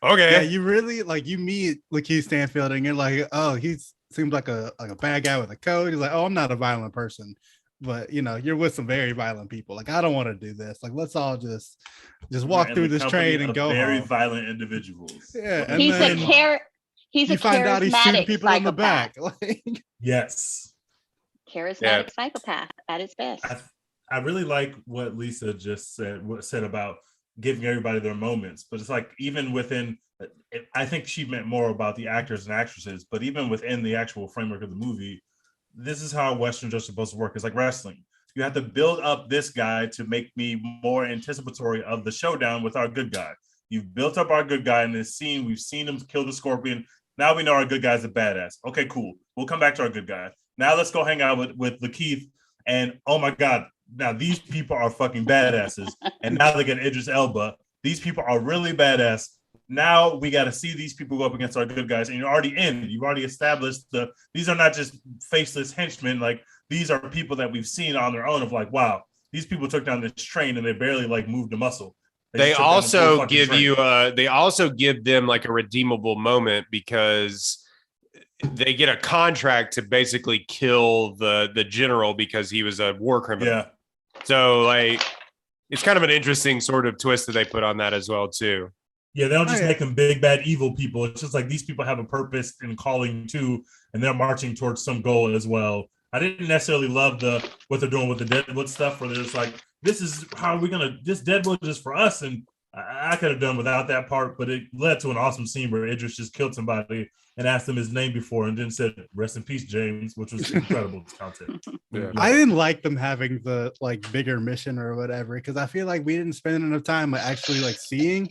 okay. Yeah, you really like, you meet Lakeith Stanfield and you're like, oh, he seems like a bad guy with a code. He's like, oh, I'm not a violent person, but you know, you're with some very violent people. Like, I don't want to do this. Like, let's all just walk through this train and go very home. Violent individuals. Yeah, and he's then he's a find out he's shooting people psychopath. in the back. Like, yes, charismatic psychopath at its best. I really like what Lisa just said about giving everybody their moments, but it's like even within, I think she meant more about the actors and actresses, but even within the actual framework of the movie, this is how Westerns are supposed to work. It's like wrestling. You have to build up this guy to make me more anticipatory of the showdown with our good guy. You've built up our good guy in this scene. We've seen him kill the Scorpion. Now we know our good guy's a badass. Okay, cool. We'll come back to our good guy. Now let's go hang out with Lakeith And oh my God, now these people are fucking badasses. And now they get Idris Elba. These people are really badass. Now we got to see these people go up against our good guys, and you're already in. You've already established these are not just faceless henchmen. Like, these are people that we've seen on their own of like, wow, these people took down this train and they barely like moved a muscle. They also give they also give them like a redeemable moment because they get a contract to basically kill the general because he was a war criminal. Yeah. So like, it's kind of an interesting sort of twist that they put on that as well too. Yeah, they don't just make them big, bad, evil people. It's just like these people have a purpose and calling too, and they're marching towards some goal as well. I didn't necessarily love what they're doing with the Deadwood stuff, where they're just like, this is how we're gonna. This Deadwood is for us, and I could have done without that part, but it led to an awesome scene where Idris just killed somebody and asked him his name before, and then said, "Rest in peace, James," which was incredible content. Yeah. I didn't like them having the like bigger mission or whatever because I feel like we didn't spend enough time actually like seeing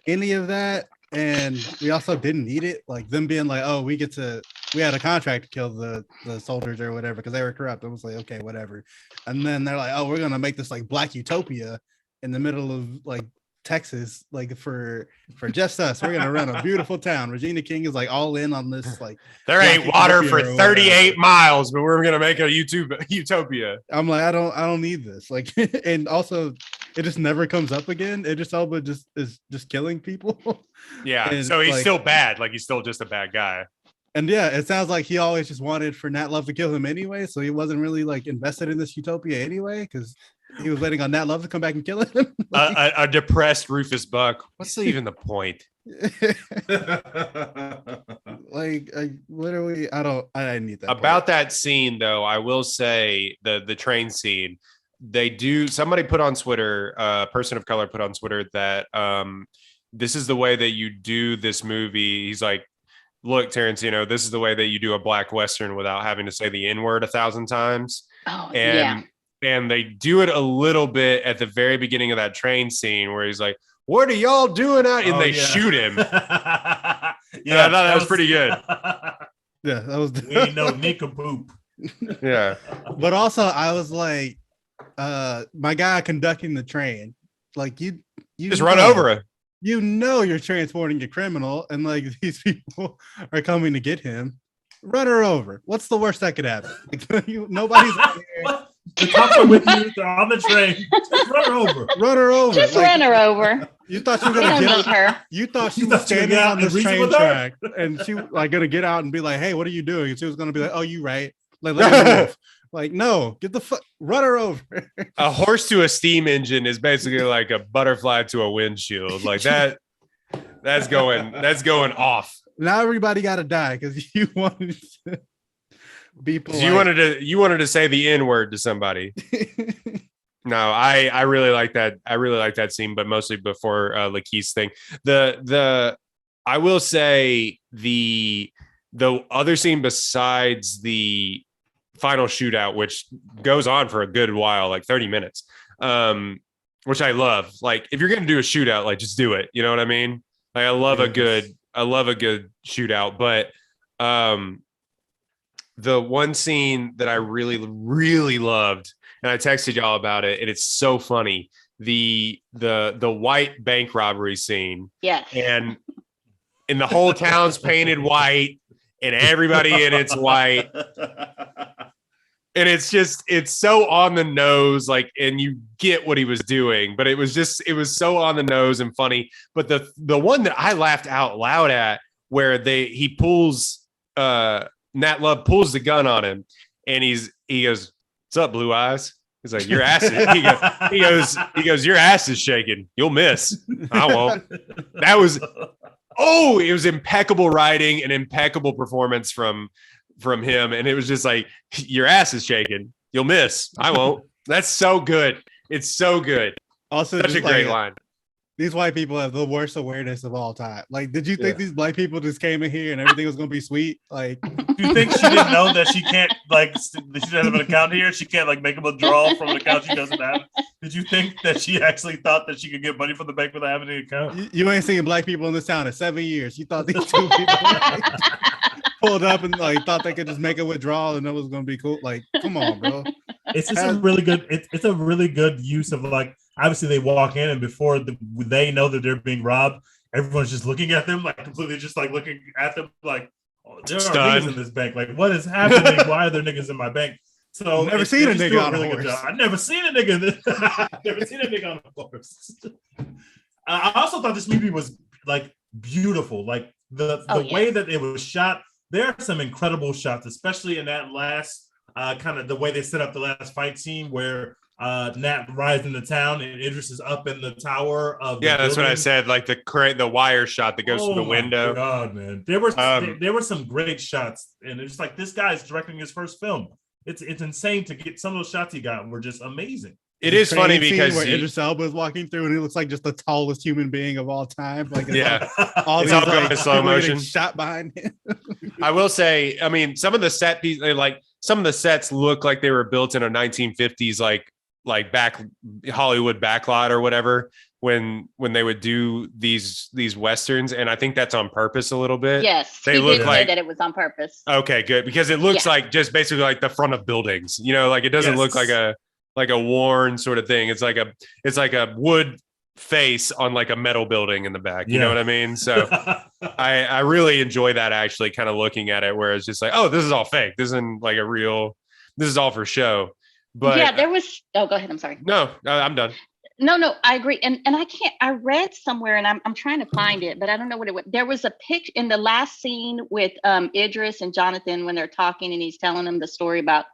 any of that, and we also didn't need it. Like them being like, "Oh, we had a contract to kill the soldiers or whatever because they were corrupt." I was like, okay, whatever. And then they're like, "Oh, we're gonna make this like black utopia in the middle of like Texas, like for just us. We're gonna run a beautiful town." Regina King is like all in on this. Like, there ain't water for 38 miles, but we're gonna make a utopia. I'm like, I don't need this. Like, and also, it just never comes up again. Idris Elba is just killing people. Yeah, and so he's like, still bad. Like, he's still just a bad guy. And yeah, it sounds like he always just wanted for Nat Love to kill him anyway, so he wasn't really like invested in this utopia anyway because he was waiting on Nat Love to come back and kill him. A depressed Rufus Buck. What's even the point? Like, what are we? I didn't need that. About that scene, though, I will say the train scene. Somebody put on Twitter, a person of color put on Twitter that this is the way that you do this movie. He's like, look, Tarantino, this is the way that you do a black Western without having to say the N-word 1,000 times. Oh, and they do it a little bit at the very beginning of that train scene where he's like, "What are y'all doing out?" And they shoot him. Yeah, I thought that was pretty good. Yeah, that was. We ain't no nincompoop. Yeah, but also I was like, my guy conducting the train, like you just run over it. You know you're transporting a criminal, and like these people are coming to get him. Run her over. What's the worst that could happen? Like, nobody's The cops are with you. They're on the train. Just run her over. Run her over. Just run her over. You thought she was gonna get her. You thought she was standing on this train track, and she like gonna get out and be like, "Hey, what are you doing?" And she was gonna be like, "Oh, you right." Like, let her move. Like, no, get the fuck, run her over. A horse to a steam engine is basically like a butterfly to a windshield. Like that. That's going off. Now everybody got to die because you wanted to be polite. You wanted to say the N-word to somebody. No, I really like that. I really like that scene, but mostly before Lakeith's thing. I will say the other scene besides the final shootout, which goes on for a good while, like 30 minutes, which I love. Like, if you're gonna do a shootout, like, just do it. You know what I mean? Like, I love a good shootout. But the one scene that I really, really loved, and I texted y'all about it, and it's so funny. The white bank robbery scene. Yes. And the whole town's painted white, and everybody in it's white. And it's so on the nose, like, and you get what he was doing, but it was so on the nose and funny. But the one that I laughed out loud at, where he pulls Nat Love pulls the gun on him, and he goes, "What's up, Blue Eyes?" He's like, "Your ass is," he goes, "Your ass is shaking. You'll miss." I won't. That was, it was impeccable writing and impeccable performance from him, and it was just like, "Your ass is shaking. You'll miss. I won't." That's so good. It's so good. Also, such a great line. These white people have the worst awareness of all time. Like, did you think these black people just came in here and everything was gonna be sweet? Like, do you think she didn't know that she can't, like, she doesn't have an account here? She can't, like, make a withdrawal from an account she doesn't have? Did you think that she actually thought that she could get money from the bank without having an account? You ain't seen black people in this town in 7 years. You thought these two people pulled up and like thought they could just make a withdrawal and that was gonna be cool? Like, come on, bro. It's just a really good. It's a really good use of like. Obviously, they walk in and before they know that they're being robbed, everyone's just looking at them like completely, just like looking at them like, oh, there are niggas in this bank. Like, what is happening? Why are there niggas in my bank? So never seen a nigga on a really horse. I've never seen a nigga. I've never seen a nigga on a horse. I also thought this movie was like beautiful. Like the way that it was shot. There are some incredible shots, especially in that last kind of the way they set up the last fight scene where Nat rides into town and Idris is up in the tower of the that's building. what I said, like the wire shot that goes through the window. Oh God, man. There were some great shots, and it's like this guy's directing his first film. It's insane to get some of those shots he got were just amazing. It is funny because Idris Elba is walking through and he looks like just the tallest human being of all time. Like all going in slow motion, shot behind him. I will say, I mean, some of the set pieces, some of the sets look like they were built in a 1950s like back Hollywood backlot or whatever when they would do these westerns, and I think that's on purpose a little bit. Yes, they look did say that it was on purpose. Okay, good, because it looks like just basically like the front of buildings. Like it doesn't look like a worn sort of thing. It's like a wood face on like a metal building in the back. You know what I mean? So I really enjoy that, actually, kind of looking at it where it's just like, oh, this is all fake. This isn't like this is all for show. But there was go ahead. I'm sorry. No, I'm done. No, I agree. And I read somewhere and I'm trying to find it, but I don't know what it was. There was a picture in the last scene with Idris and Jonathan when they're talking and he's telling them the story about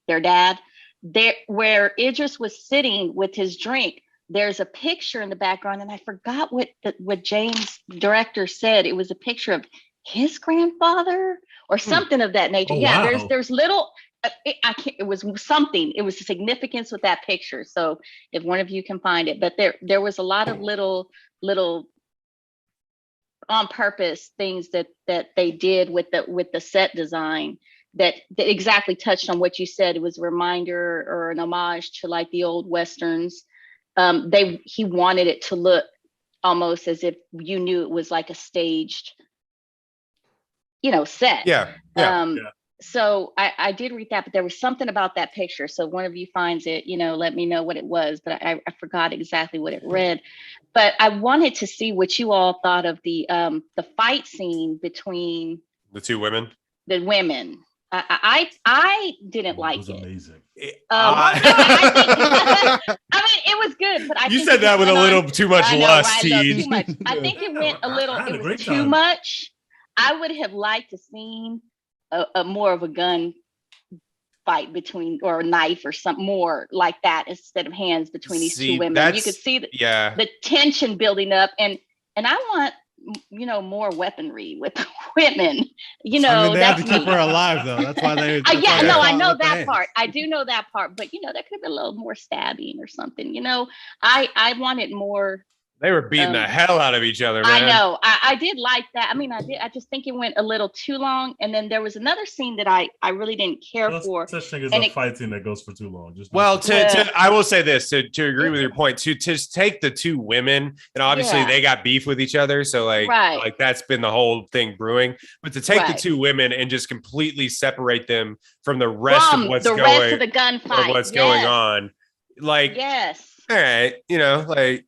their dad. There, where Idris was sitting with his drink, there's a picture in the background, and I forgot what James, director, said. It was a picture of his grandfather or something of that nature. Wow. There's little. It was something. It was a significance with that picture. So if one of you can find it, but there was a lot of little on purpose things that they did with the set design that exactly touched on what you said. It was a reminder or an homage to like the old westerns. He wanted it to look almost as if you knew it was like a staged, set. Yeah. So I did read that, but there was something about that picture. So if one of you finds it, let me know what it was, but I forgot exactly what it read. But I wanted to see what you all thought of the fight scene between the two women. The women. I didn't like it. It was amazing. I mean, it was good, but you said that with a little too much lust, Too much. I think it went a little. It was too much. I would have liked to seen a more of a gun fight between, or a knife or something more like that, instead of hands between these two women. You could see the tension building up, and I want more weaponry with women. They have to keep her alive, though. That's why they. I know that part. I do know that part, but there could have been a little more stabbing or something. I wanted more. They were beating the hell out of each other, man. I know. I did like that. I mean, I did. I just think it went a little too long. And then there was another scene that I really didn't care for. Such thing as a fight scene that goes for too long. I will say this to agree with your point. To just take the two women, and obviously they got beef with each other, so like that's been the whole thing brewing. But to take the two women and just completely separate them from the rest of what's going, rest of the gunfight, what's going on, like all right, like.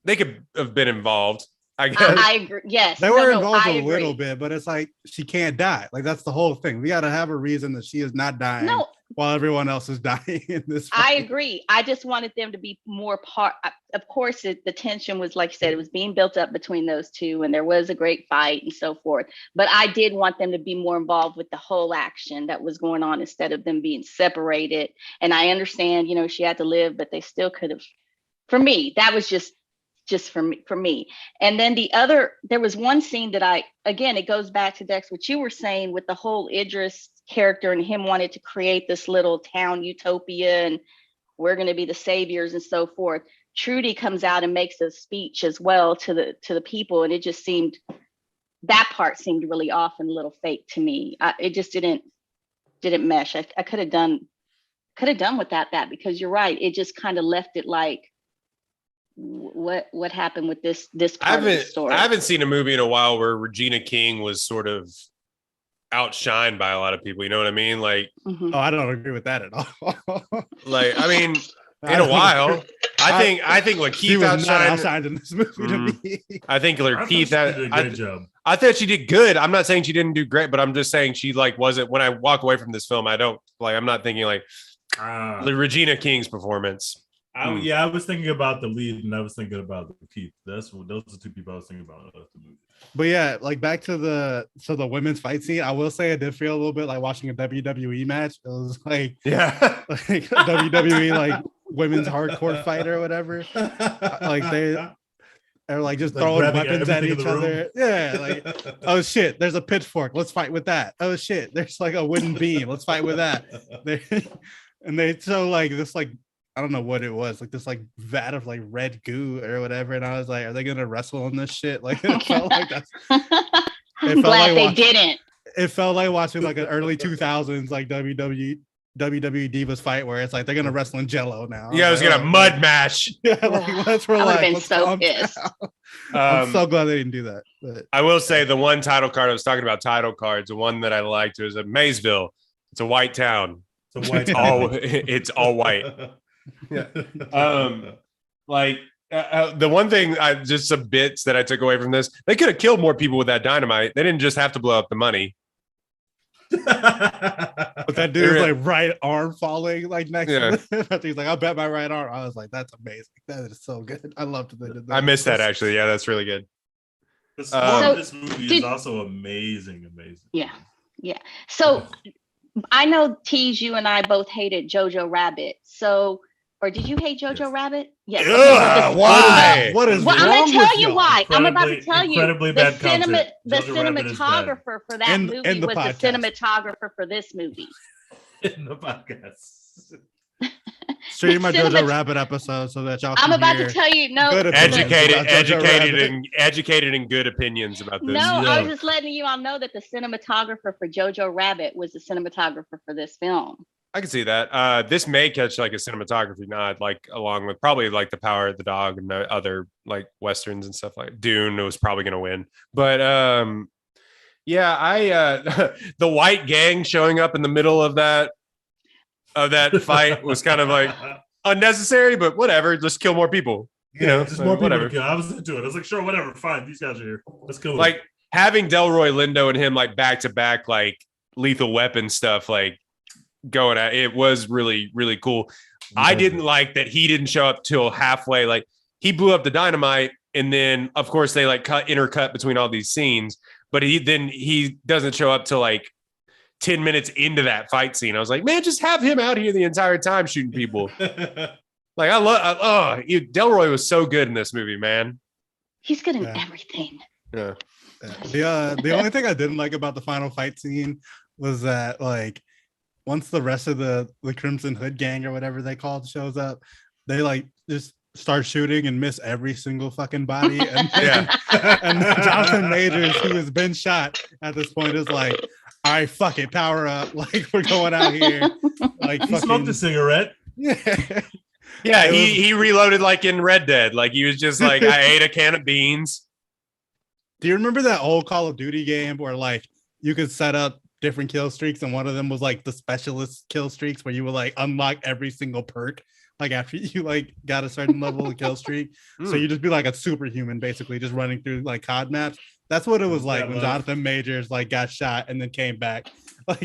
They could have been involved, I guess. I agree. Yes. They were involved a little bit, but it's like she can't die. Like that's the whole thing. We got to have a reason that she is not dying while everyone else is dying in this fight. I agree. I just wanted them to be more part. Of course, the tension was, like you said, it was being built up between those two, and there was a great fight and so forth. But I did want them to be more involved with the whole action that was going on instead of them being separated. And I understand, she had to live, but they still could have. For me, that was just for me. And then there was one scene that it goes back to Dex, what you were saying with the whole Idris character and him wanted to create this little town utopia and we're going to be the saviors and so forth. Trudy comes out and makes a speech as well to the people. And it just that part seemed really off and a little fake to me. It just didn't mesh. I could have done without that, because you're right. It just kind of left it like, what happened with this part of the story? I haven't seen a movie in a while where Regina King was sort of outshined by a lot of people. You know what I mean? Like, Mhm. Oh, I don't agree with that at all. like I mean, in a while, I think She Lakeith was not outshined. outshined in this movie to me. I think I thought she Lakeith. did a great job. I thought she did good. I'm not saying she didn't do great, but I'm just saying she like wasn't. When I walk away from this film, I don't like. I'm not thinking like Regina King's performance. I was thinking about the lead, and I was thinking about Keith. Those are the two people I was thinking about. But yeah, like back to the women's fight scene. I will say I did feel a little bit like watching a WWE match. It was like Yeah, like a WWE like women's hardcore fight or whatever. Like they are like just Like throwing grabbing weapons at everything in each the room. other. Yeah, like oh shit, there's a pitchfork. Let's fight with that. Oh shit, there's like a wooden beam. Let's fight with that. And they show like this like I don't know what it was, like this like vat of like red goo or whatever. And I was like, are they gonna wrestle in this shit? Like it felt like that's I'm glad they didn't. It felt like watching like an early 2000s like WWE Divas fight where it's like they're gonna wrestle in Jello now. yeah. I was gonna mud mash. Yeah, like let's I would relax. have been Let's so calm pissed. down. I'm so glad they didn't do that. But I will say the one title card I was talking about title cards. The one that I liked was at Maysville. It's a white town. It's a white It's all white. Like the one thing just some bits that I took away from this, they could have killed more people with that dynamite. They didn't just have to blow up the money. But that dude's like right arm falling like next Yeah. to him. He's like, I'll bet my right arm. I was like, that's amazing. That is so good. I loved that they did that. I missed that actually. Yeah, that's really good. The score of this movie is also amazing. Yeah. So I know Tease, you and I both hated Jojo Rabbit. So, or did you hate Jojo Rabbit? Yes. Why? What is Well, wrong I'm gonna tell with you y'all? why. I'm about to tell you. Incredibly The bad concept. the Jojo Rabbit is bad. cinematographer for that In movie the was the podcast. cinematographer for this movie. In the podcast. Stream my Cinema- Jojo Rabbit episode so that y'all can I'm about hear to tell you. No, good opinions about Jojo Rabbit. Educated and good opinions about this. no, Yeah. I was just letting you all know that the cinematographer for Jojo Rabbit was the cinematographer for this film. I can see that. This may catch like a cinematography nod, like along with probably like The Power of the Dog and the other like westerns and stuff like Dune was probably going to win. But yeah, I the white gang showing up in the middle of that fight was kind of like unnecessary, but whatever. Just kill more people. You know, just more people whatever. to kill. I was into it. I was like, sure, whatever, fine. These guys are here. Let's kill them. Like having Delroy Lindo and him like back to back, like Lethal Weapon stuff, like going at it was really, really cool. I didn't like that he didn't show up till halfway. Like he blew up the dynamite, and then of course they like intercut between all these scenes, but he doesn't show up till like 10 minutes into that fight scene. I was like, man, just have him out here the entire time shooting people. Like Delroy was so good in this movie, man. He's good in Yeah. everything. Yeah. The only thing I didn't like about the final fight scene was that like once the rest of the Crimson Hood gang or whatever they call it shows up, they like just start shooting and miss every single fucking body. And and Jonathan Majors, who has been shot at this point, is like, all right, fuck it, power up. Like we're going out here. Like he smoked a cigarette. Yeah. Yeah, he reloaded like in Red Dead. Like he was just like, I ate a can of beans. Do you remember that old Call of Duty game where like you could set up different kill streaks and one of them was like the specialist kill streaks where you would like unlock every single perk like after you like got a certain level of kill streak. So you just be like a superhuman basically just running through like COD maps. That's what it was like when Jonathan Majors like got shot and then came back. Like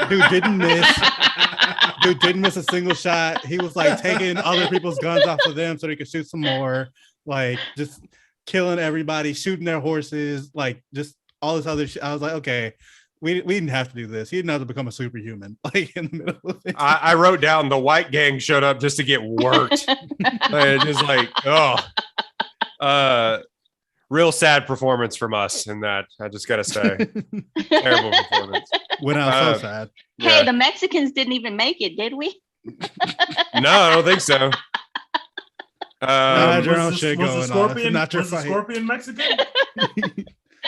dude didn't miss a single shot. He was like taking other people's guns off of them so they could shoot some more, like just killing everybody, shooting their horses, like just all this other shit. I was like, okay, we didn't have to do this. He didn't have to become a superhuman like in the middle of it. I wrote down the white gang showed up just to get worked. Just like, real sad performance from us in that. I just gotta say, terrible performance. Went out so sad. Hey, the Mexicans didn't even make it, did we? No, I don't think so. Had your own Was shit the going Scorpion, on. Not your was the fight. Scorpion Mexican?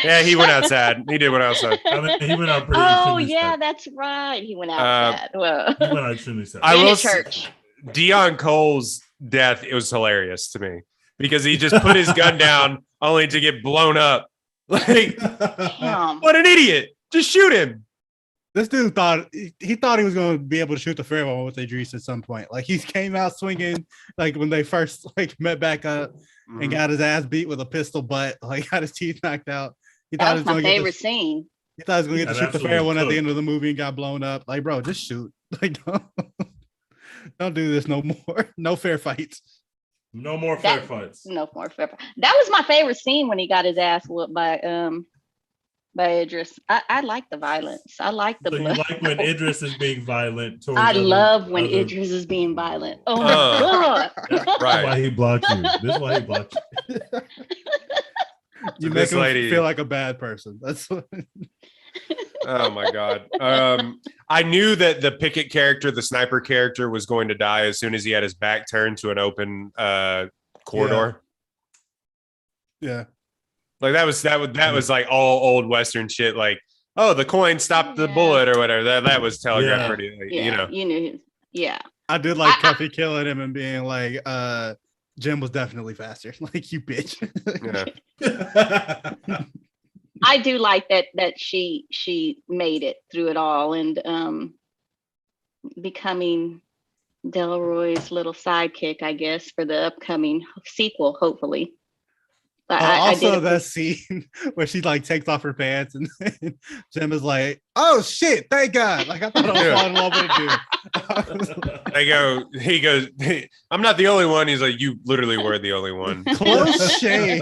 Yeah, he went outside. He did went outside. I mean, he went out pretty. Oh extremely yeah, sad. that's right. He went outside. Well, He went out extremely sad. I in will a church. Dion Cole's death, it was hilarious to me because he just put his gun down only to get blown up. Like, Damn. what an idiot! Just shoot him. This dude thought he thought he was going to be able to shoot the fair one with Idris at some point. Like he came out swinging, like when they first like met back up and got his ass beat with a pistol butt, like got his teeth knocked out. He thought that was my favorite scene. He thought he was going to get to shoot the fair one at the end of the movie and got blown up. Like, bro, just shoot. Like, don't do this no more. No fair fights. No more fair fights. No more fair fights. That was my favorite scene when he got his ass whooped by Idris. I like the violence. I like the blood. You like when Idris is being violent towards I love when Idris is being violent. Oh my God. Right. That's why he blocked you. This is why he blocked you. You make him feel like a bad person. That's what... Oh my God. I knew that the Pickett character, the sniper character, was going to die as soon as he had his back turned to an open corridor. Yeah. Like that was like all old Western shit. Like, oh, the coin stopped the bullet or whatever. That was telegraphed pretty. Like, you know. You knew. Yeah. I did like Cuffy killing him and being like, Jim was definitely faster. Like, you bitch. Yeah. I do like that she made it through it all and becoming Delroy's little sidekick, I guess, for the upcoming sequel, hopefully. But also that scene where she like takes off her pants and Jim is like, "Oh shit, thank God!" Like I thought I was falling in love with a dude. He goes, "I'm not the only one." He's like, "You literally were the only one." Close shade.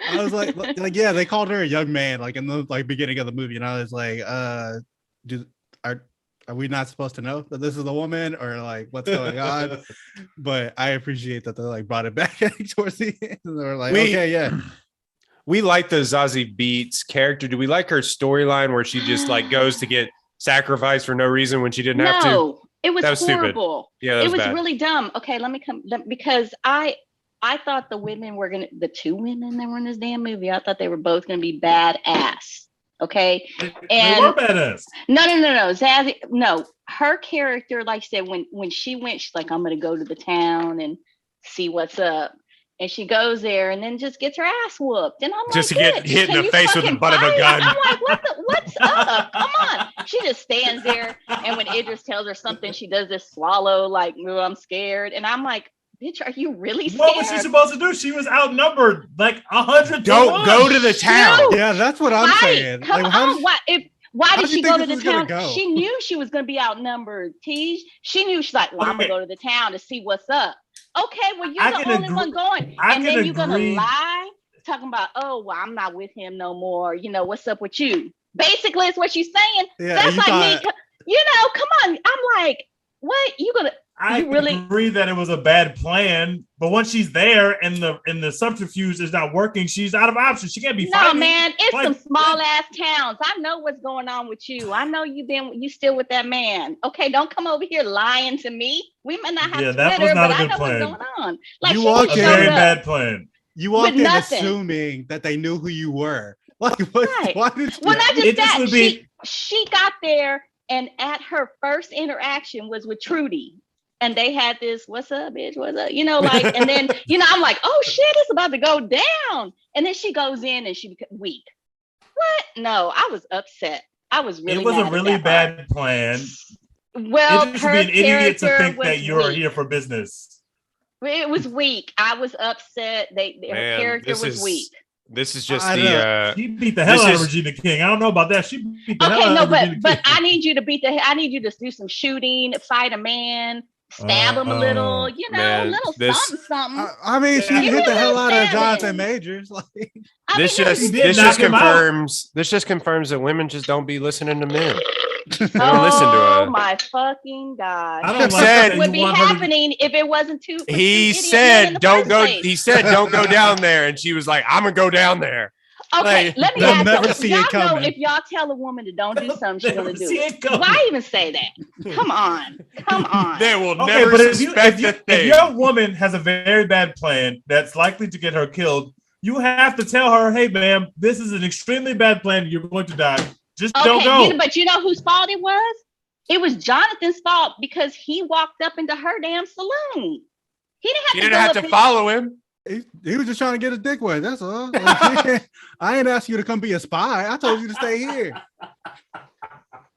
I was like, yeah, they called her a young man, like in the like beginning of the movie, and I was like, are we not supposed to know that this is a woman or like what's going on? But I appreciate that they like brought it back towards the end. And they were like, okay, yeah. We like the Zazie Beetz character. Do we like her storyline where she just like goes to get sacrificed for no reason when she didn't have to? No, it was horrible. Stupid. Yeah, it was really dumb. Okay, let me come because I thought the two women that were in this damn movie, I thought they were both gonna be badass. Okay. And they were badass. No. Zazie, no, her character, like I said, when she went, she's like, I'm gonna go to the town and see what's up. And she goes there and then just gets her ass whooped. And I'm like, just to get hit in the face with the butt of a gun. I'm like, what's up? Come on. She just stands there. And when Idris tells her something, she does this swallow, like, I'm scared. And I'm like, bitch, are you really scared? What was she supposed to do? She was outnumbered like 100. Don't go to the town. Yeah, that's what I'm saying. Come like, on. Why did she go to the town? Go? She knew she was going to be outnumbered, Tej. She knew she's like, well, I'm going to go to the town to see what's up. Okay, well, you're the only one going. And then you're going to lie, talking about, oh, well, I'm not with him no more. You know, what's up with you? Basically, it's what she's saying. Yeah, that's like me. Come on. I'm like, what? I agree that it was a bad plan, but once she's there and the subterfuge is not working, she's out of options. She can't be fighting. No, man, it's some small ass towns. I know what's going on with you. I know you still with that man. Okay, don't come over here lying to me. We may not have Twitter, but I know what's going on. Like you walked in, a very bad plan. You walked in assuming that they knew who you were. Like, what? Right. Why did well, not just that. She got there, and at her first interaction was with Trudy. And they had this, what's up, bitch? What's up? And then, I'm like, oh shit, it's about to go down. And then she goes in and she becomes weak. What? No, I was upset. I was really. It was a really bad plan. Well, you should be an idiot to think that you're here for business. It was weak. I was upset. Her character was weak. This is just she beat the hell out of Regina King. I don't know about that. She beat the hell out of Regina King. But I need you to I need you to do some shooting, fight a man. Stab him a little, little something. I mean, she hit the hell out of Jonathan Majors. Like this just confirms that women just don't be listening to men. They don't listen to her. Oh my fucking God! I don't like what would be happening if it wasn't too. He said, "Don't go." He said, "Don't go down there," and she was like, "I'm gonna go down there." Okay, let me ask you. Y'all know if y'all tell a woman to don't do something, she's gonna do it. Why even say that? Come on. They will never suspect if your woman has a very bad plan that's likely to get her killed, you have to tell her, "Hey, ma'am, this is an extremely bad plan. You're going to die. Just don't go." But you know whose fault it was? It was Jonathan's fault because he walked up into her damn saloon. He didn't have to follow him. He was just trying to get his dick wet. That's all. Like, I ain't asked you to come be a spy. I told you to stay here.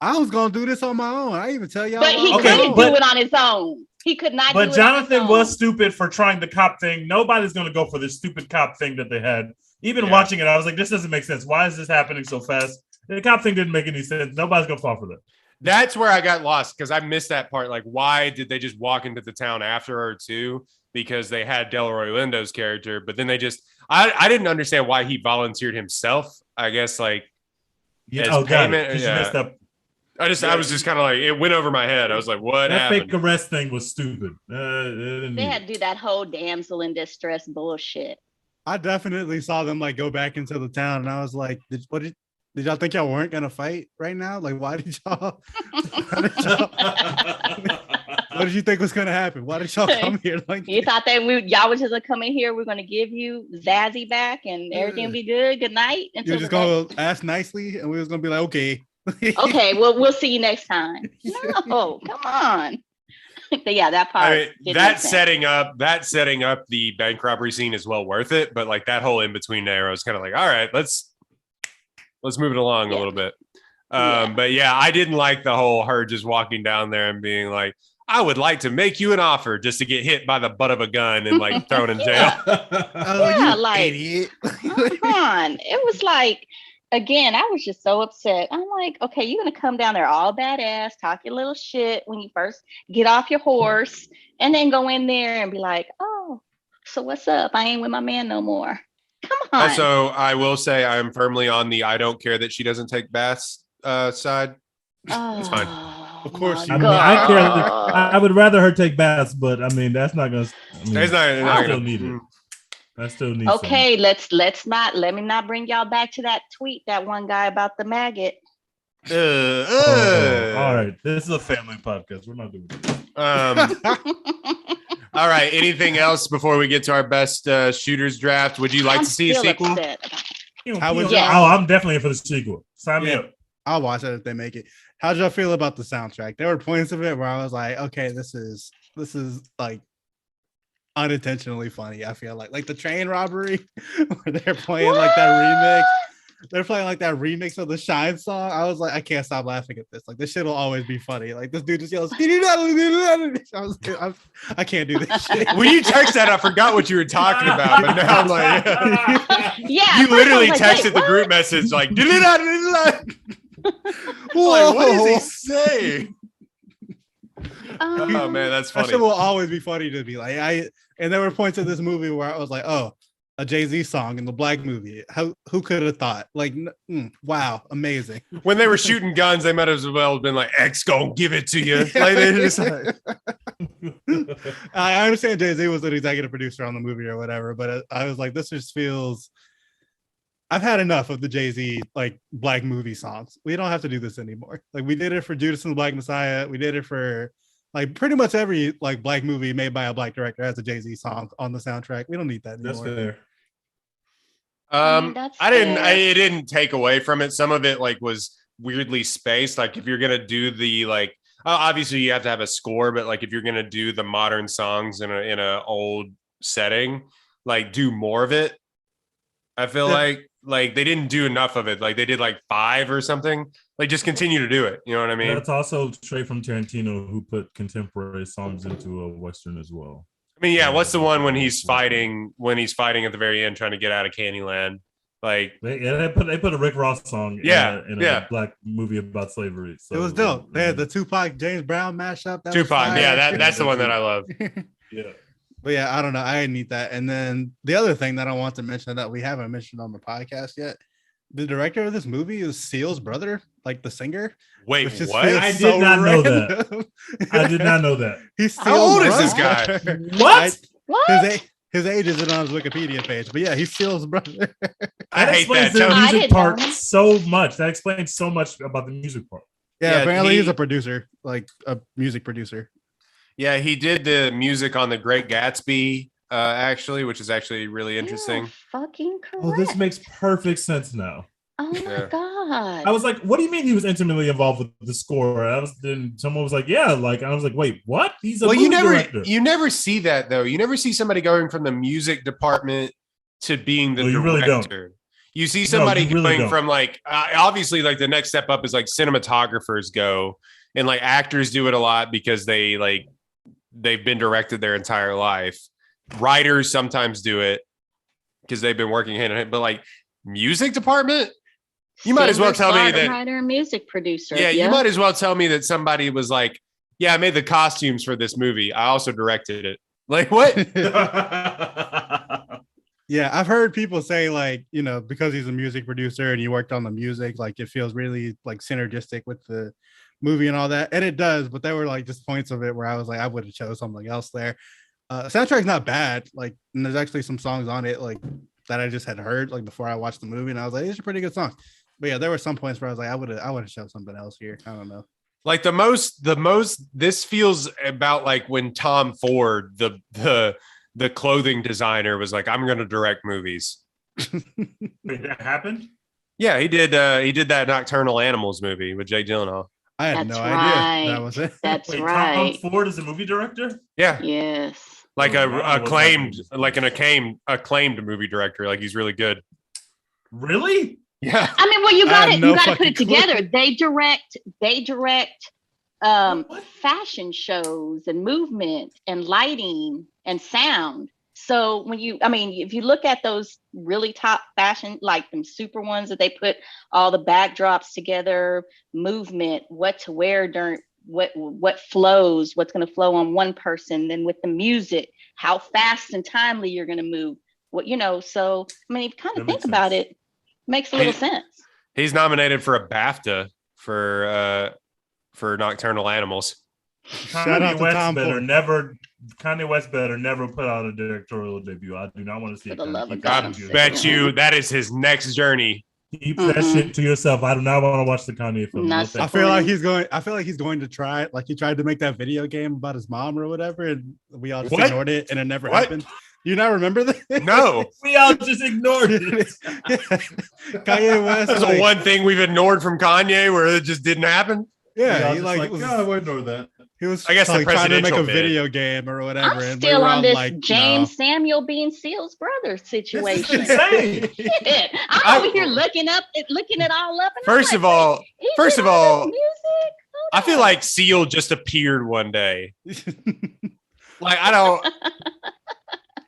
I was gonna do this on my own. I even tell y'all. But he couldn't do it on his own. He could not. But Jonathan was stupid for trying the cop thing. Nobody's gonna go for this stupid cop thing that they had. Even watching it, I was like, this doesn't make sense. Why is this happening so fast? The cop thing didn't make any sense. Nobody's gonna fall for that. That's where I got lost because I missed that part. Like, why did they just walk into the town after her too? Because they had Delroy Lindo's character, but then they just I didn't understand why he volunteered himself. I guess like payment. You messed up. I was just kind of like, it went over my head. I was like, what that happened? Fake arrest thing was stupid. They had to do that whole damsel in distress bullshit. I definitely saw them like go back into the town, and I was like, did y'all think y'all weren't gonna fight right now? Like, why did y'all? What did you think was gonna happen? Why did y'all come here? Like, you thought that y'all was just gonna come in here? We're gonna give you Zazzy back, and everything will be good. Good night. You're just gonna ask nicely, and we was gonna be like, okay. Okay, well, we'll see you next time. No, come on. But yeah, that part. I mean, that setting up the bank robbery scene is well worth it, but like that whole in between there, I was kind of like, all right, let's move it along a little bit. But yeah, I didn't like the whole her just walking down there and being like, I would like to make you an offer just to get hit by the butt of a gun and like thrown in jail. Yeah, like idiot. Come on. It was like, again, I was just so upset. I'm like, okay, you're gonna come down there all badass, talk your little shit when you first get off your horse, and then go in there and be like, oh, so what's up? I ain't with my man no more. Come on. Also, I will say I am firmly on the I don't care that she doesn't take baths side. It's fine. Of course. I care. I would rather her take baths, but I mean, that's not gonna. I still need it. I still need. Okay, let me not bring y'all back to that tweet that one guy about the maggot. All right, this is a family podcast. We're not doing this. All right. Anything else before we get to our best shooters draft? Would you like to see a sequel? I'm definitely in for the sequel. Sign me up. I'll watch it if they make it. How'd y'all feel about the soundtrack? There were points of it where I was like, okay, this is like unintentionally funny. I feel like the train robbery where they're playing like that remix. They're playing like that remix of the Shine song. I was like, I can't stop laughing at this. Like, this shit will always be funny. Like, this dude just yells, I can't do this shit. When you text that, I forgot what you were talking about, but now I'm like, yeah. You literally texted the group message like, what does he say? Oh man, that's funny. That shit will always be funny to me. Like, and there were points in this movie where I was like, oh, a Jay-Z song in the Black movie. Who could have thought? Like, wow, amazing. When they were shooting guns, they might as well have been like, X gonna give it to you. Like, they just I understand Jay-Z was an executive producer on the movie or whatever, but I was like, this just feels. I've had enough of the Jay-Z like Black movie songs. We don't have to do this anymore. Like, we did it for Judas and the Black Messiah. We did it for like pretty much every like Black movie made by a Black director has a Jay-Z song on the soundtrack. We don't need that anymore. That's fair. It didn't take away from it. Some of it like was weirdly spaced. Like, if you're gonna do the like, obviously you have to have a score, but like if you're gonna do the modern songs in a old setting, like do more of it. I feel like they didn't do enough of it. Like, they did like 5 or something. Like, just continue to do it. You know what I mean? That's also straight from Tarantino, who put contemporary songs into a Western as well. I mean, yeah. What's the one when he's fighting at the very end, trying to get out of Candyland? Like, they put a Rick Ross song in a Black movie about slavery. So it was dope. They had the Tupac James Brown mashup. Tupac, that's the one that I love. Yeah. But yeah, I don't know. I need that. And then the other thing that I want to mention that we haven't mentioned on the podcast yet, the director of this movie is Seal's brother, like the singer. Wait, what? I did not know that. I did not know that. How old is this guy? What? His age isn't on his Wikipedia page, but yeah, he's Seal's brother. I hate that. The music part so much. That explains so much about the music part. Yeah, apparently he's a producer, like a music producer. Yeah, he did the music on The Great Gatsby, actually, which is actually really interesting. Fucking correct. Oh, this makes perfect sense now. Oh my God. I was like, what do you mean he was intimately involved with the score? Then someone was like, yeah, like I was like, wait, what? He's a movie director. You never see that though. You never see somebody going from the music department to being the director. Really don't. You see somebody going from like obviously like the next step up is like cinematographers go, and like actors do it a lot because they've been directed their entire life. Writers sometimes do it because they've been working hand in hand, but like music department, you might as well tell me that writer and music producer. Yeah, you might as well tell me that somebody was like, yeah, I made the costumes for this movie. I also directed it. Like what? Yeah, I've heard people say like, you know, because he's a music producer and he worked on the music, like it feels really like synergistic with the movie and all that. And it does, but there were like just points of it where I was like, I would have chose something else there. Soundtrack's not bad. Like, and there's actually some songs on it like that I just had heard like before I watched the movie, and I was like, these are pretty good songs. But yeah, there were some points where I was like, I would have shown something else here. I don't know. Like the most this feels about like when Tom Ford, the clothing designer, was like, I'm gonna direct movies. Wait, that happened? Yeah, he did that Nocturnal Animals movie with Jake Gyllenhaal. I had no idea that was it. That's right. Tom Ford is a movie director? Yeah. Yes. Like an acclaimed movie director. Like he's really good. Really? Yeah. I mean, well, you got to put it together. They direct fashion shows and movement and lighting and sound. So if you look at those really top fashion, like them super ones that they put all the backdrops together, movement, what to wear during what flows, what's going to flow on one person, then with the music, how fast and timely you're going to move. So I mean, if you kind of think about it, makes a little sense. He's nominated for a BAFTA for Nocturnal Animals. Kanye West better never put out a directorial debut. I do not want to see it. I bet you that is his next journey. Keep that shit to yourself. I do not want to watch the Kanye film. I feel like he's going to try it. Like he tried to make that video game about his mom or whatever, and we all just ignored it, and it never happened. You not remember that? No. We all just ignored it. Kanye West. That's the one thing we've ignored from Kanye where it just didn't happen. Yeah, he I would ignore that. He was, I guess, like trying to make a video game or whatever. I'm still on this James Samuel being Seal's brother situation. Insane. I'm over here looking it all up. And first of all, I feel like Seal just appeared one day. Like I don't.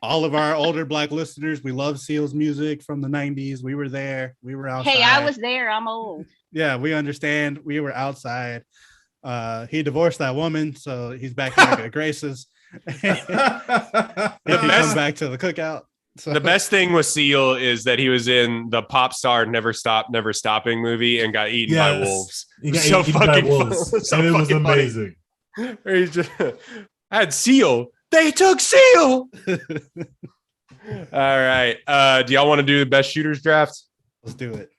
All of our older Black listeners, we love Seal's music from the 90s. We were there. We were outside. Hey, I was there. I'm old. Yeah, we understand. We were outside. He divorced that woman, so he's back in good graces. He comes back to the cookout. So. The best thing with Seal is that he was in the pop star Never Stop, Never Stopping movie and got eaten by wolves. He got eaten by wolves. And it was amazing. I had Seal. They took Seal. All right. Do y'all want to do the best shooters draft? Let's do it.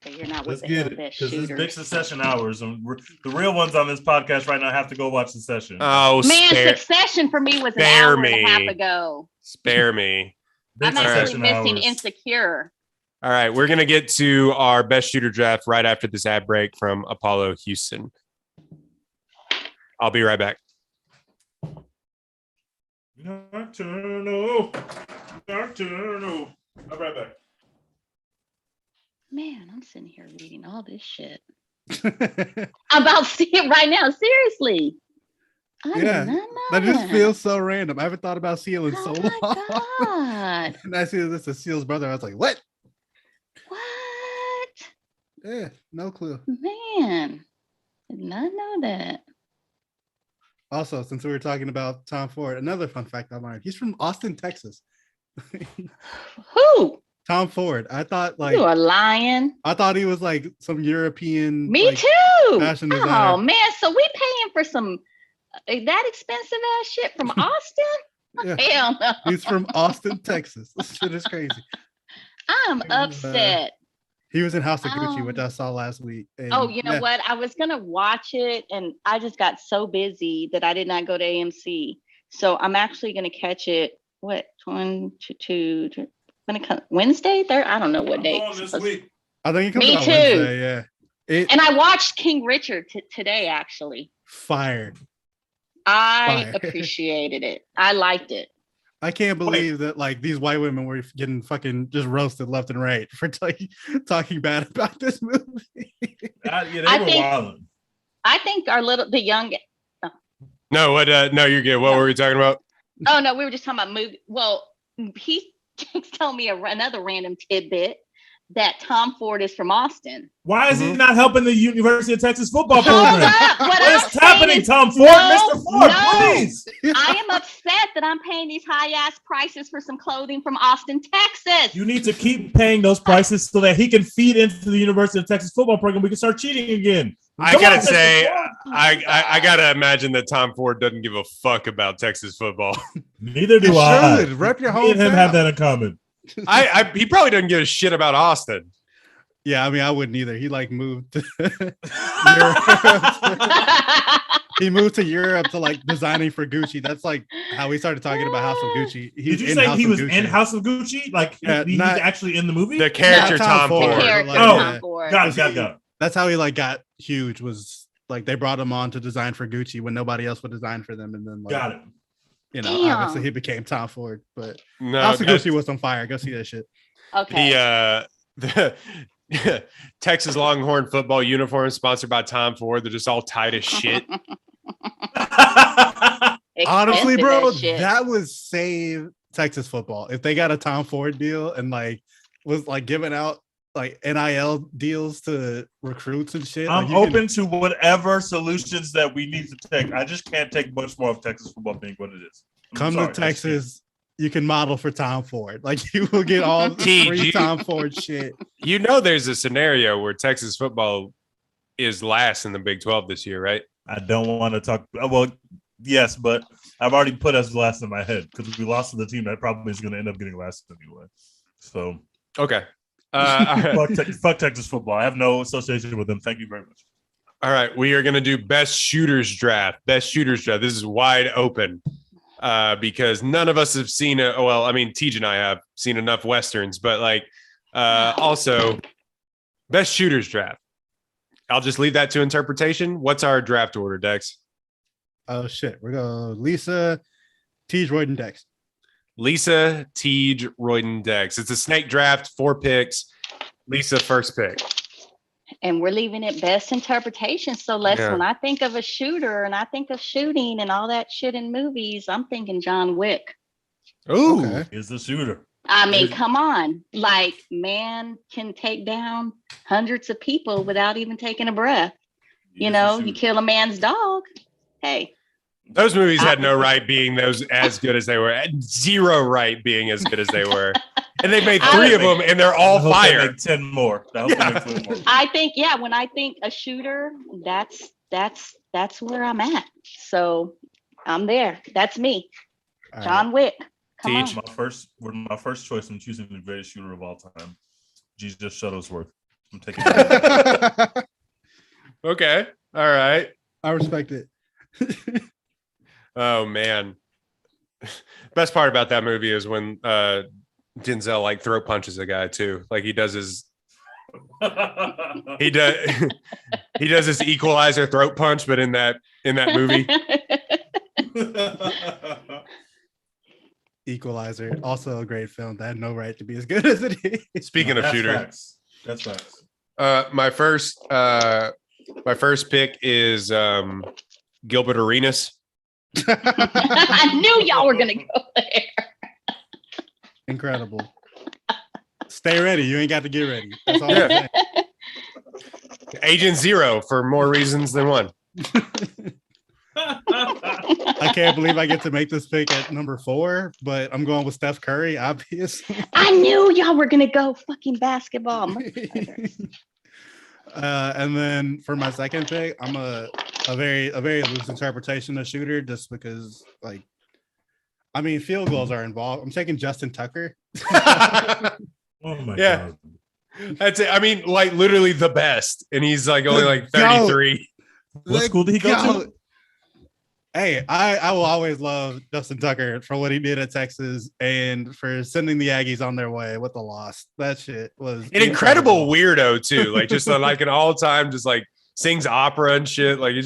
Let's get it. Because this big Succession hours, and the real ones on this podcast right now have to go watch Succession. Oh, man, Succession for me was an hour and a half ago. Spare me. I'm actually missing Insecure. All right, we're gonna get to our best shooter draft right after this ad break from Apollo Houston. I'll be right back. Nocturnal. I'll be right back. Man, I'm sitting here reading all this shit. I'm about to see it right now. Seriously. I did not know that just feels so random. I haven't thought about Seal in so long. God. And I see this is Seal's brother. I was like, what? What? Yeah, no clue. Man, did not know that. Also, since we were talking about Tom Ford, another fun fact I learned: he's from Austin, Texas. Who? Tom Ford. I thought you are lying. I thought he was like some European. Me too. Fashion designer. Oh man, so we paying for some that expensive ass shit from Austin? Yeah. Hell no. He's from Austin, Texas. This shit is crazy. I'm upset. He was in House of Gucci, which I saw last week. And you know what? I was gonna watch it, and I just got so busy that I did not go to AMC. So I'm actually gonna catch it. What 22? When it comes Wednesday, I don't know what day. This week. I think it comes Me out too. Wednesday, yeah. And I watched King Richard today, actually. Fire. I appreciated it. I liked it. I can't believe that like these white women were getting fucking just roasted left and right for talking bad about this movie. Yeah, they were wilding. I think the young. No, what? No, you're good. What were we talking about? Oh no, we were just talking about movie. Well, he telling me another random tidbit that Tom Ford is from Austin. Why is he not helping the University of Texas football program? What is happening, Tom Ford? Mr. Ford, please. I am upset that I'm paying these high-ass prices for some clothing from Austin, Texas. You need to keep paying those prices so that he can feed into the University of Texas football program. We can start cheating again. I gotta say, I gotta imagine that Tom Ford doesn't give a fuck about Texas football. Neither do I. Rep your Me home. and him have that in common. He probably doesn't give a shit about Austin. Yeah, I mean, I wouldn't either. He like moved to he moved to Europe to like designing for Gucci. That's like how we started talking about House of Gucci. Did you say he was in House of Gucci? Like he's actually in the movie? The character Tom Ford. Tom Ford. Got it. That's how he like got huge. Was like they brought him on to design for Gucci when nobody else would design for them, and then like, got it. You know, obviously he became Tom Ford, but no, House of Gucci was on fire. Go see that shit. Okay. The Texas Longhorn football uniform sponsored by Tom Ford. They're just all tight as shit. Honestly, bro, that would save Texas football if they got a Tom Ford deal and like was like giving out like NIL deals to recruits and shit. I'm open to whatever solutions that we need to take. I just can't take much more of Texas football being what it is. Come to Texas. You can model for Tom Ford. Like you will get all the free Tom Ford shit. You know, there's a scenario where Texas football is last in the Big 12 this year, right? I don't want to talk. Well, yes, but I've already put us last in my head because we lost to the team that probably is going to end up getting last anyway. So, okay. Fuck Texas football. I have no association with them. Thank you very much. All right. We are going to do best shooters draft. Best shooters draft. This is wide open. Because none of us have seen it. Well, I mean, Tej and I have seen enough Westerns, but like also best shooters draft. I'll just leave that to interpretation. What's our draft order, Dex? Oh shit. We're going Lisa, Tej, Royden, Dex. Lisa, Tej, Royden, Dex. It's a snake draft, 4 picks. Lisa, first pick. And we're leaving it best interpretation. So when I think of a shooter and I think of shooting and all that shit in movies, I'm thinking John Wick. Ooh, is the shooter. I mean, come on. Like, man can take down hundreds of people without even taking a breath. You know, you kill a man's dog. Hey. Those movies had no right being those as good as they were. Zero right being as good as they were. And they made 3 of them, and they're all fire. 10 more. I think, when I think a shooter, that's where I'm at. So I'm there. That's me, John Wick. Come on. My first choice. I'm choosing the greatest shooter of all time, Jesus Shuttlesworth. I'm taking that. Okay. All right. I respect it. Oh man. Best part about that movie is when Denzel like throat punches a guy too. Like he does his he does his equalizer throat punch, but in that movie. Equalizer, also a great film that had no right to be as good as it is. Speaking of shooter, that's facts. My first pick is Gilbert Arenas. I knew y'all were gonna go there. Incredible. Stay ready. You ain't got to get ready. That's all I'm saying. Agent Zero for more reasons than one. I can't believe I get to make this pick at number 4, but I'm going with Steph Curry, obviously. I knew y'all were gonna go fucking basketball. And then for my second pick, I'm a very loose interpretation of shooter, just because like, I mean, field goals are involved. I'm taking Justin Tucker. Oh my God. That's it. I mean, like literally the best, and he's like only like 33. What school did he go to? Hey, I will always love Justin Tucker for what he did at Texas and for sending the Aggies on their way with the loss. That shit was an incredible weirdo too. Like just like an all-time, just like sings opera and shit. Like he's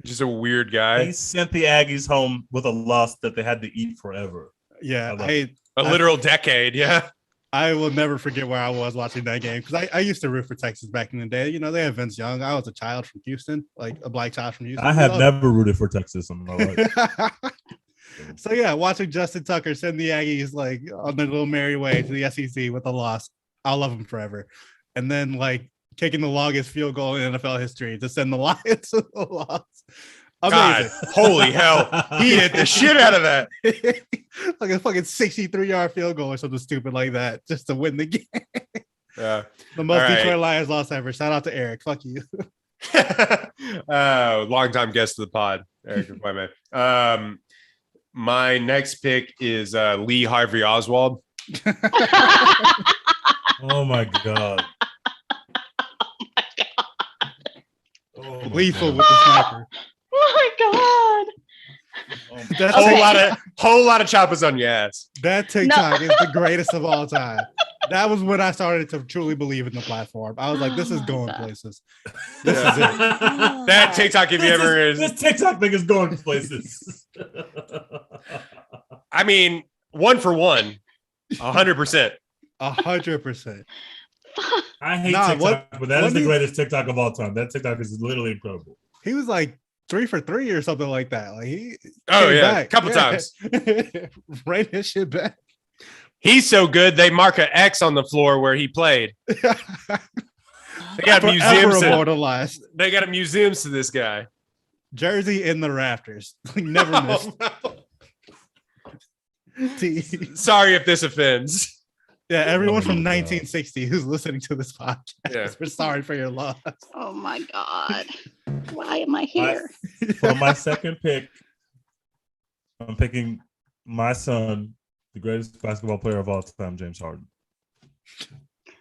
just a weird guy. He sent the Aggies home with a loss that they had to eat forever. Yeah, a literal decade. Yeah. I will never forget where I was watching that game because I used to root for Texas back in the day. You know, they had Vince Young. I was a child from Houston, like a black child from Houston. I have never rooted for Texas in my life. So yeah, watching Justin Tucker send the Aggies like on their little merry way to the SEC with a loss, I'll love him forever. And then like kicking the longest field goal in NFL history to send the Lions to the loss. Amazing. God, holy hell. He hit the shit out of that. Like a fucking 63-yard field goal or something stupid like that just to win the game. Yeah. The most Detroit Lions loss ever. Shout out to Eric. Fuck you. Long-time guest of the pod, Eric. My next pick is Lee Harvey Oswald. Oh my God. Lethal with the sniper. Oh my God. That's whole lot of choppers on your ass. That TikTok is the greatest of all time. That was when I started to truly believe in the platform. I was like, this is going places. This is it. That TikTok, if you ever is this TikTok thing is going places. I mean, 1 for 1, 100%. 100%. I hate TikTok, but that is the greatest TikTok of all time. That TikTok is literally incredible. He was like 3 for 3 or something like that. Like he a couple times. Ran his shit back. He's so good they mark an X on the floor where he played. They got museums immortalized. They got museums to this guy. Jersey in the rafters. Like never missed. Sorry if this offends. Yeah, everyone from 1960 who's listening to this podcast, we're sorry for your loss. Oh my God. Why am I here? For my second pick, I'm picking my son, the greatest basketball player of all time, James Harden.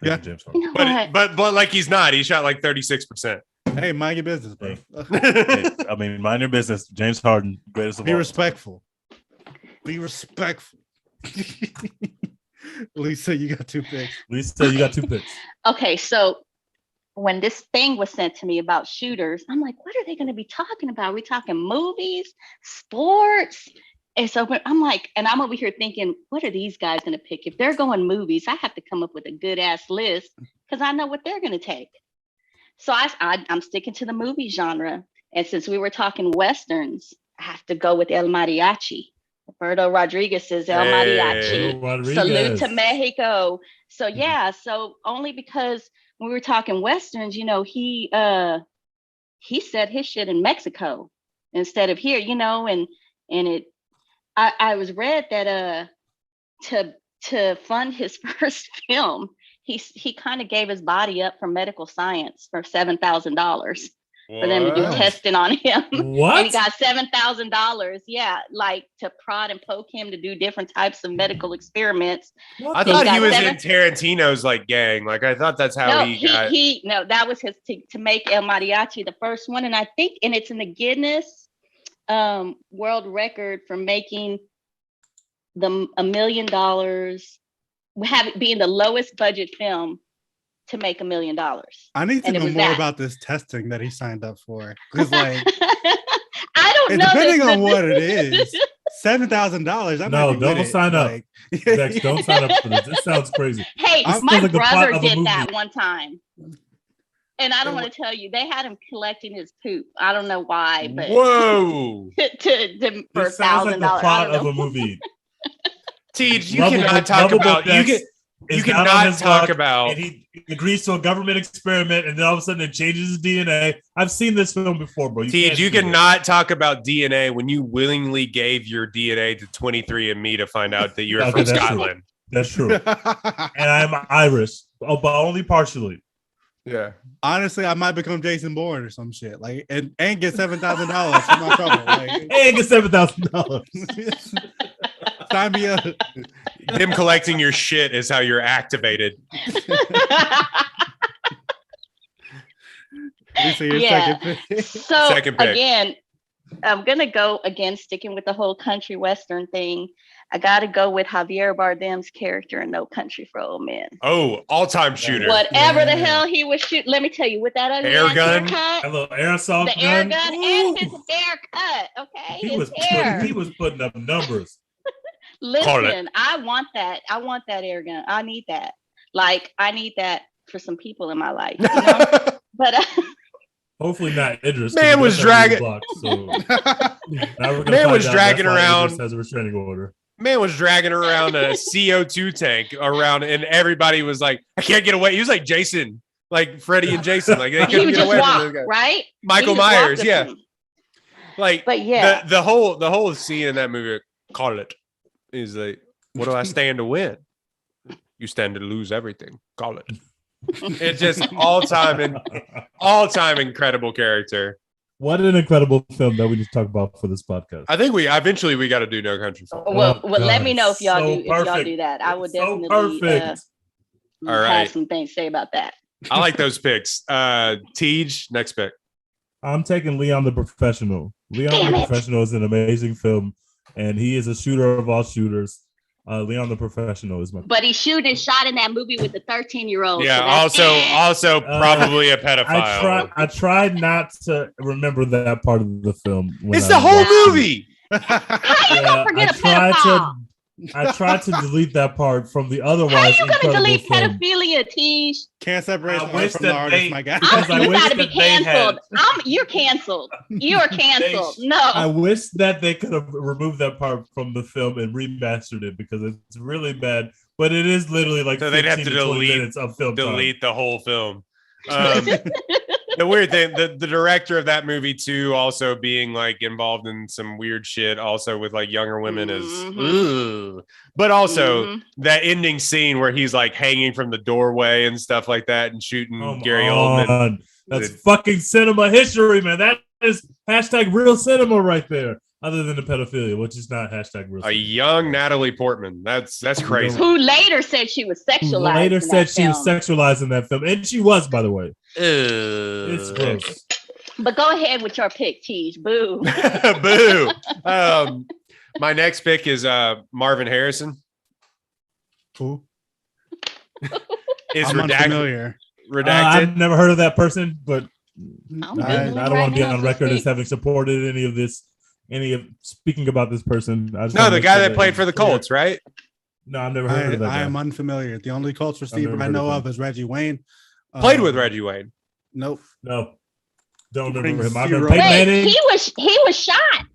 Yeah, James Harden. You know but like he's not. He shot like 36%. Hey, mind your business, bro. I mean, mind your business. James Harden, greatest of all. Be respectful. Be respectful. Lisa, you got 2 picks. Lisa, you got 2 picks. Okay, so when this thing was sent to me about shooters, I'm like, what are they going to be talking about? Are we talking movies, sports? And so I'm like, and I'm over here thinking, what are these guys going to pick? If they're going movies, I have to come up with a good ass list because I know what they're going to take. So I'm sticking to the movie genre. And since we were talking Westerns, I have to go with El Mariachi. Roberto Rodriguez is El Mariachi. Salute to Mexico. So yeah, so only because when we were talking Westerns, you know, he said his shit in Mexico instead of here, you know, and I was read that to fund his first film, he kind of gave his body up for medical science for $7,000. For them to do testing on him. What? And he got $7,000. Yeah, like to prod and poke him to do different types of medical experiments. I thought he was in Tarantino's like gang. Like I thought that's how he got. No, that was his to make El Mariachi the first one, and I think it's in the Guinness world record for making $1 million, being the lowest budget film to make $1 million. I need to know more about this testing that he signed up for. Because like I don't know. Depending on what it is, $7,000. No, don't sign up. Dex, don't sign up for this. This sounds crazy. Hey, my brother did that one time. And I don't want to tell you, they had him collecting his poop. I don't know why, but whoa, for $1,000. Like the plot of a movie. Tej, you cannot talk about you cannot talk about. And he agrees to a government experiment, and then all of a sudden it changes his DNA. I've seen this film before, bro. You cannot talk about DNA when you willingly gave your DNA to 23andMe to find out that you're from Scotland. That's true. And I'm Irish, but only partially. Yeah. Honestly, I might become Jason Bourne or some shit. Like, and get $7,000 for my trouble. Like, and get $7,000. Sign me up. Him collecting your shit is how you're activated. Yeah. So second pick. Again, I'm gonna go again, sticking with the whole country western thing. I gotta go with Javier Bardem's character in No Country for Old Men. Oh, all-time shooter. Whatever the hell he was shooting. Let me tell you, with that ugly Air gun, haircut, a little aerosol the air gun, and his haircut. Okay, he was putting up numbers. Listen, I want that. I want that air gun. I need that. Like, I need that for some people in my life. You know? But hopefully not Idris. Man was dragging. Block, so Man was dragging around. Has a restraining order. Man was dragging around a CO2 tank around, and everybody was like, "I can't get away." He was like Jason, like Freddy and Jason, like they couldn't get away from this guy. Right? Michael Myers, yeah. Him. Like, but yeah, the whole scene in that movie, call it, is like, what do I stand to win? You stand to lose everything. Call it. It's just all time incredible character. What an incredible film that we just talked about for this podcast. I think we got to do No Country for Old Men. Well, let me know if y'all do that. I would definitely have some things to say about that. I like those picks. Tej, next pick. I'm taking Leon the Professional. Leon the Professional is an amazing film, and he is a shooter of all shooters. Leon the Professional is my. But he shot in that movie with the 13-year-old. Yeah, so also probably a pedophile. I tried not to remember that part of the film. It's the whole movie. How you gonna forget a pedophile? I tried to delete that part from the otherwise How you gonna delete film. pedophilia, Tej? Can't separate the art from the artist, my guy. You gotta be canceled. You're canceled. You are canceled. No. I wish that they could have removed that part from the film and remastered it because it's really bad. But it is literally like so they'd have to delete the whole film. The weird thing, the director of that movie too, also being like involved in some weird shit, also with like younger women is, but also that ending scene where he's like hanging from the doorway and stuff like that and shooting Gary Oldman. That's fucking cinema history, man. That is hashtag real cinema right there. Other than the pedophilia, which is not hashtag real cinema. A young Natalie Portman. That's crazy. Who later said she was sexualized. Was sexualized in that film, and she was, by the way. It's gross. But go ahead with your pick, Tej. Boo. Boo. My next pick is Marvin Harrison. Who? Is I'm unfamiliar. Redacted. I've never heard of that person, but I don't want to be on record as having supported any of speaking about this person. The guy that played for the Colts, right? No, I've never heard of that. I am unfamiliar. The only Colts receiver I know of is Reggie Wayne. Played with Reggie Wayne. Nope. No. Don't remember him. He was shot.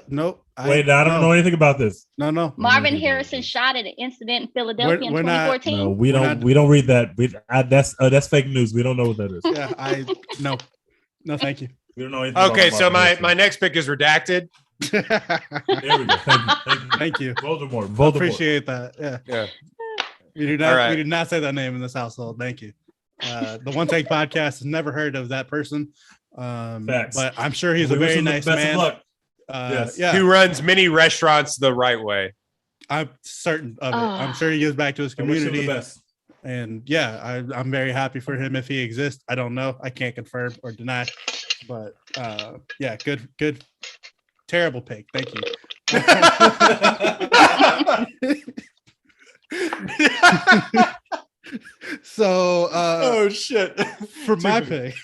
Nope. I don't know anything about this. No. Marvin Harrison shot at an incident in Philadelphia in 2014. No, we don't read that. That's fake news. We don't know what that is. Yeah, no, thank you. We don't know anything. Okay, so my next pick is redacted. There we go. Thank you. Voldemort. Appreciate that. Yeah. We did not say that name in this household. Thank you. The One Take Podcast has never heard of that person. But I'm sure he's a very nice man. Yes. Who runs many restaurants the right way. I'm certain of it. I'm sure he gives back to his community. And I'm very happy for him if he exists. I don't know. I can't confirm or deny. But good. Terrible pick. Thank you. So oh shit. For my pick,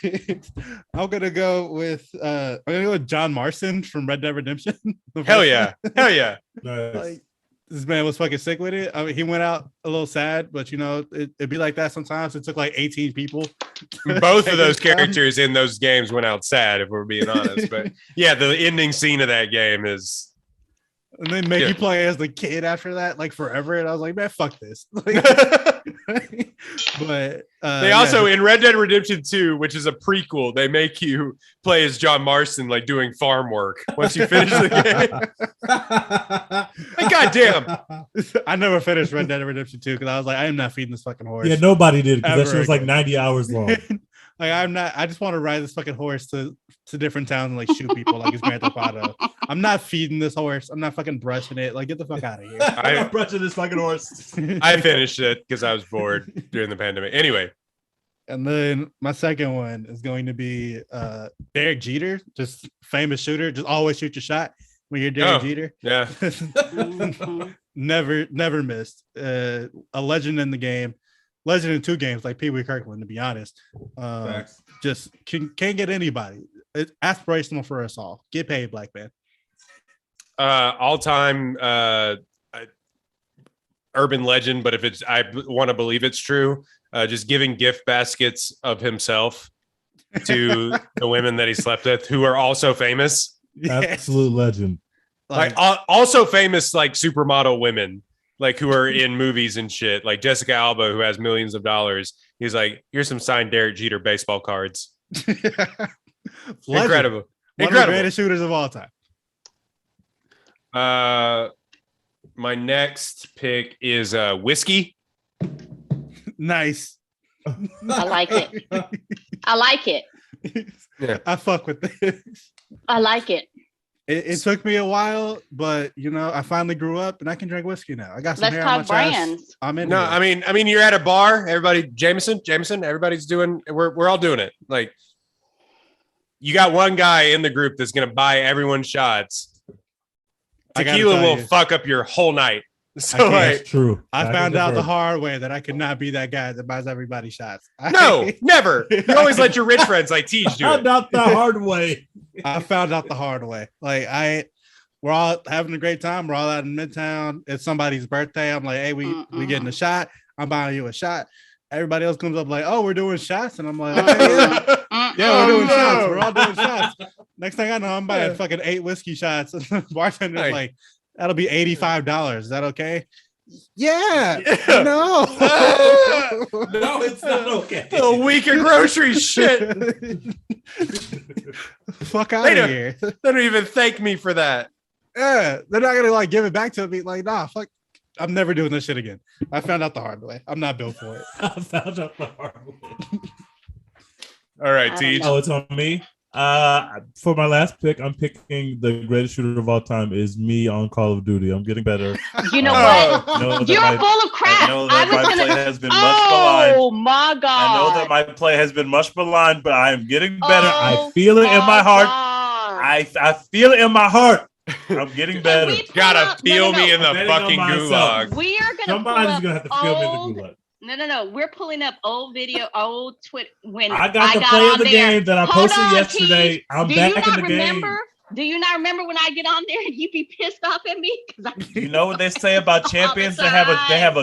I'm gonna go with John Marston from Red Dead Redemption. Hell yeah. Nice. Like, this man was fucking sick with it. I mean, he went out a little sad, but it'd be like that sometimes. It took like 18 people. Both of those characters in those games went out sad, if we're being honest. But yeah, the ending scene of that game is. And then make you play as the kid after that, like forever. And I was like, man, fuck this. But they also in Red Dead Redemption 2, which is a prequel, they make you play as John Marston, like doing farm work once you finish the game. Like, goddamn. I never finished Red Dead Redemption 2 because I was like, I am not feeding this fucking horse. Yeah, nobody did because that shit was like 90 hours long. Like I just want to ride this fucking horse to different towns and like shoot people like it's Grand Theft Auto. I'm not feeding this horse. I'm not fucking brushing it. Like, get the fuck out of here. I'm not brushing this fucking horse. I finished it because I was bored during the pandemic. Anyway, And then my second one is going to be Derek Jeter, just famous shooter. Just always shoot your shot when you're Derek Jeter. Yeah. never missed. A legend in the game. Legend in 2 games, like Pee Wee Kirkland, to be honest. Just can't get anybody. It's aspirational for us all. Get paid, black man. All-time urban legend, but if I want to believe it's true, just giving gift baskets of himself to the women that he slept with, who are also famous. Absolute legend. Like also famous, like supermodel women, like who are in movies and shit, like Jessica Alba, who has millions of dollars. He's like, here's some signed Derek Jeter baseball cards. Incredible. One of the greatest shooters of all time. My next pick is whiskey. Nice. I like it. Yeah. I fuck with this. I like it. It took me a while, but I finally grew up and I can drink whiskey now. I got some hair on my chest. Brands. I'm in. No, I mean, you're at a bar. Everybody, Jameson. Everybody's doing. We're all doing it. Like, you got one guy in the group that's gonna buy everyone shots. Tequila will fuck up your whole night. So that's true. I found out the hard way that I could not be that guy that buys everybody shots. No, never. You always let your rich friends like Tej do it. Not the hard way. I found out the hard way. Like we're all having a great time. We're all out in Midtown. It's somebody's birthday. I'm like, hey, we getting a shot. I'm buying you a shot. Everybody else comes up like, oh, we're doing shots. And I'm like, okay, yeah, we're doing shots. We're all doing shots. Next thing I know, I'm buying fucking 8 whiskey shots. Bartender's like, that'll be $85. Is that okay? Yeah. No. No, it's not okay. A week of grocery shit. Fuck out of here. They don't even thank me for that. Yeah, they're not gonna like give it back to me. Like, nah, fuck. I'm never doing this shit again. I found out the hard way. I'm not built for it. I found out the hard way. All right, Tej. Oh, it's on me. For my last pick, I'm picking the greatest shooter of all time is me on Call of Duty. I'm getting better. You know what? You're full of crap. I know that my play has been much maligned. Oh my God. I know that my play has been much maligned, but I am getting better. Oh, I feel it in my heart. God. I feel it in my heart. I'm getting better. Gotta feel me in the fucking gulag. We are gonna. Somebody's gonna have to feel me in the gulag. No. We're pulling up old Twitter when I got the play of the game that I posted yesterday. I'm back in the game. Do you not remember when I get on there and you be pissed off at me? You know what they say about champions? They have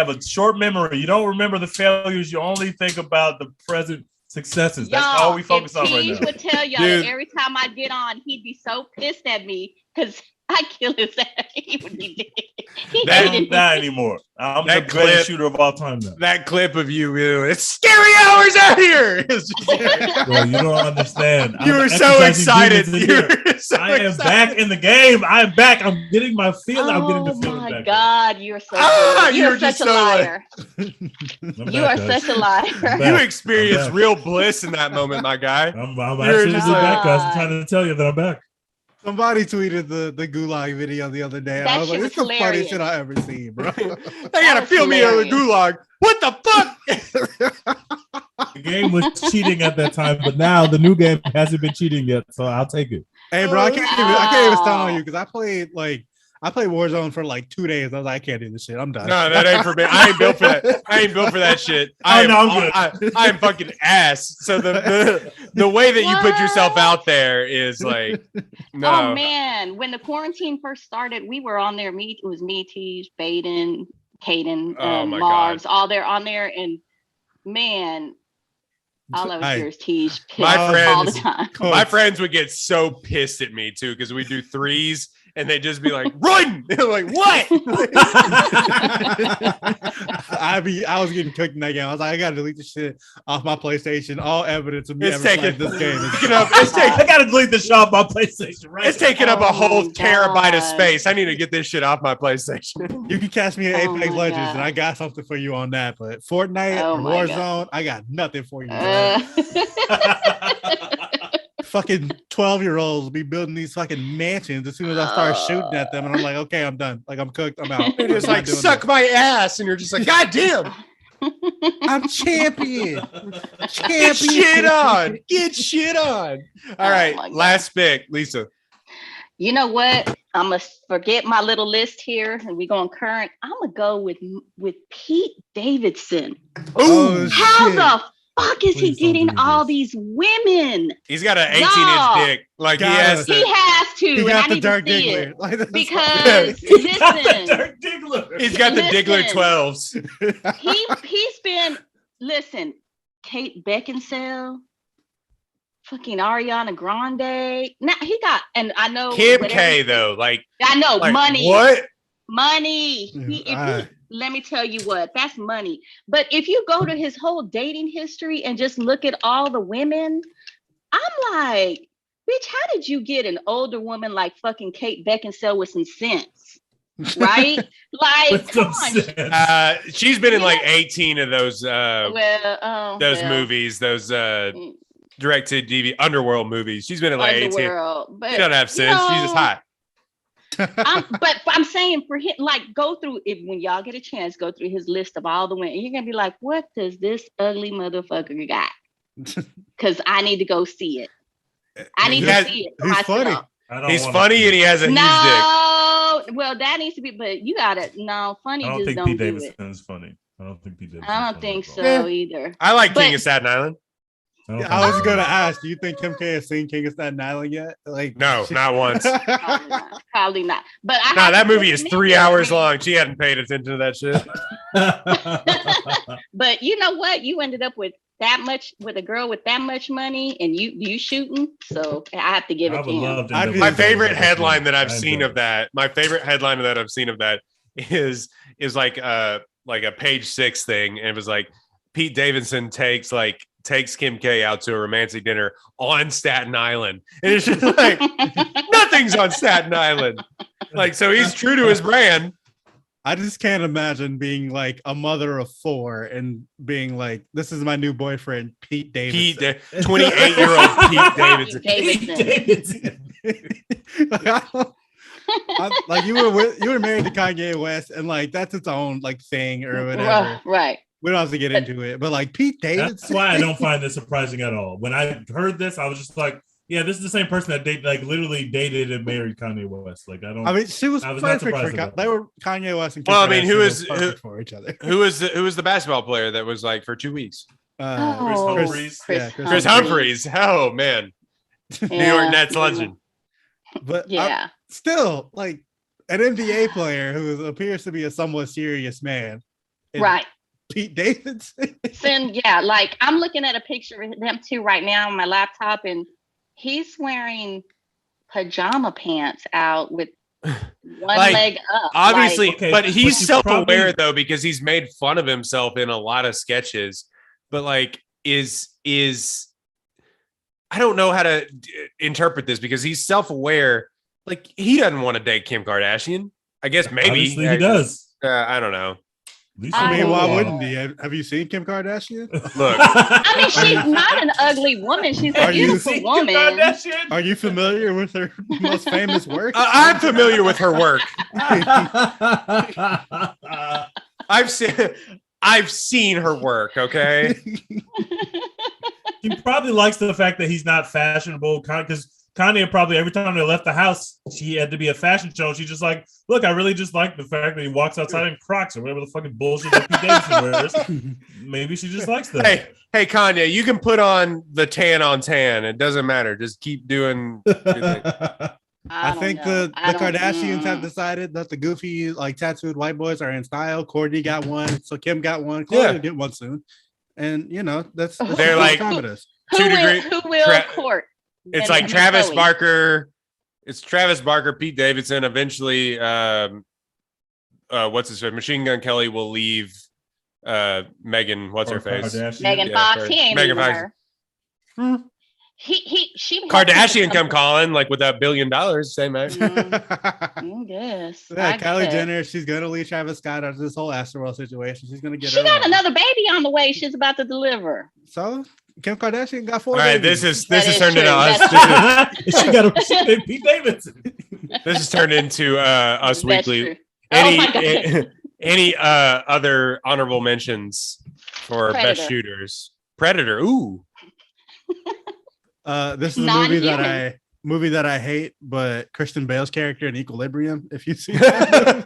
a short memory. You don't remember the failures. You only think about the present successes. That's all we focus on right now. Would tell y'all that every time I get on, he'd be so pissed at me because I kill his ass. He would be dead. That not anymore. I'm the greatest shooter of all time now. That clip of you, it's scary hours out here. Bro, you don't understand. You were so excited. I am back in the game. I am back. I'm getting my feeling. I'm getting the feeling back. Oh my God, you're so you're such a liar. You are such a liar. You experienced real bliss in that moment, my guy. I'm actually back, guys. I'm trying to tell you that I'm back. Somebody tweeted the gulag video the other day. I was like, "This is the funniest shit I've ever seen, bro." They gotta feel me on the gulag. What the fuck? The game was cheating at that time, but now the new game hasn't been cheating yet, so I'll take it. Hey, bro, I can't even stand on you because I played Warzone for like 2 days. I was like, I can't do this shit. I'm done. No, that ain't for me. I ain't built for that. I ain't built for that shit. I am fucking ass. So the way that you put yourself out there is like, no. Oh man, when the quarantine first started, we were on there. It was me, Tej, Baden, Caden, Marvs, all there on there, and man. All I was here is Tej pissed all the time. My friends would get so pissed at me too because we do threes and they'd just be like, "Run!" They're like, "What?" I was getting cooked in that game. I was like, I gotta delete the shit off my PlayStation. All evidence of me ever playing this game. I gotta delete the shit off my PlayStation. Right? It's taking up a whole terabyte of space. I need to get this shit off my PlayStation. You can catch me in Apex Legends, and I got something for you on that. But Fortnite or Warzone, I got nothing for you. Fucking 12-year-olds be building these fucking mansions as soon as I start shooting at them, and I'm like, okay, I'm done. Like, I'm cooked. I'm out. They're just like, suck my ass, and you're just like, God damn. I'm champion. Get shit on. Get shit on. All right, last pick, Lisa. You know what? I'm gonna forget my little list here, and we're going current. I'm gonna go with Pete Davidson. Oh, how the fuck is he getting all these women? He's got an 18-inch dick. Like he has to. He has to. He got the Dark Diggler. Because listen, he's got the Diggler 12s. He's been Kate Beckinsale, fucking Ariana Grande. Now he got, and I know Kim K though. Like I know money. What money? Let me tell you what, that's money. But if you go to his whole dating history and just look at all the women, I'm like, bitch, how did you get an older woman like fucking Kate Beckinsale with some sense? Right? Like, come on. She's been in like 18 of those movies, those direct to DVD Underworld movies. She's been in like 18. But, she doesn't have sense. She's just hot. But I'm saying for him, like, go through it when y'all get a chance, go through his list of all the women. You're gonna be like, what does this ugly motherfucker got? Because I need to go see it. I need to see it. He's funny. He's funny and he has a huge dick. Well, that needs to be, but you gotta funny. I don't just think don't Pete do Davidson is funny. I don't think Pete Davidson. I don't think so either. I like King of Staten Island. I was gonna ask, do you think Kim K has seen King of Staten Island yet? Like, no, not once. Probably not. But that movie is 3 hours long. She hadn't paid attention to that shit. But you know what? You ended up with a girl with that much money, and you shooting. So I have to give it to him. My favorite headline that I've seen of that. My favorite headline that I've seen of that is like a page 6 thing, and it was like Pete Davidson takes Kim K out to a romantic dinner on Staten Island. And it's just like, nothing's on Staten Island. Like, so he's true to his brand. I just can't imagine being like a mother of 4 and being like, this is my new boyfriend, Pete Davidson. 28-year-old Pete Davidson. Like you were married to Kanye West, and like that's its own like thing or whatever. Right. We don't have to get into it, but like Pete Davidson. That's why I don't find this surprising at all. When I heard this, I was just like, yeah, this is the same person that literally dated and married Kanye West. Like, she was perfect for they were Kanye West and Kim who for each other. Who was the basketball player that was like for 2 weeks? Chris Humphries. Oh man. New York Nets legend. But still, like an NBA player who appears to be a somewhat serious man. Right. Pete Davidson. Like I'm looking at a picture of them two right now on my laptop, and he's wearing pajama pants out with one leg up. Obviously, but he's self-aware though, because he's made fun of himself in a lot of sketches. But like, is I don't know how to interpret this because he's self-aware. Like he doesn't want to date Kim Kardashian. I guess maybe obviously he does. I don't know. I mean, why wouldn't he? Have you seen Kim Kardashian? Look, I mean, she's not an ugly woman. She's a beautiful woman. Are you familiar with her most famous work? I'm familiar with her work. I've seen her work. Okay. He probably likes the fact that he's not fashionable, because Kanye probably every time they left the house, she had to be a fashion show. She's just like, look, I really just like the fact that he walks outside in Crocs or whatever the fucking bullshit that Pete Davidson wears. Maybe she just likes that. Hey, Kanye, you can put on the tan on tan. It doesn't matter. Just keep doing. I think the Kardashians have decided that the goofy, like tattooed white boys are in style. Kourtney got one, so Kim got one. Khloe will get one soon, and that's they're like who will court? It's like Travis Barker. It's Travis Barker, Pete Davidson. Eventually, what's his name? Machine Gun Kelly will leave. Megan, what's her face? Megan Fox. He ain't Megan Fox. She Kardashian come calling like with $1 billion. Same man. Yes. Yeah, Kylie Jenner. She's gonna leave Travis Scott out of this whole Astroworld situation. She's gonna get. She got another baby on the way. She's about to deliver. So Kim Kardashian got 4 All right, babies. this has turned into us. She got a Pete Davidson. This has turned into Us That's Weekly. True. Any other honorable mentions for best shooters. Predator. Ooh. This is a movie that I hate, but Christian Bale's character in Equilibrium, if you see that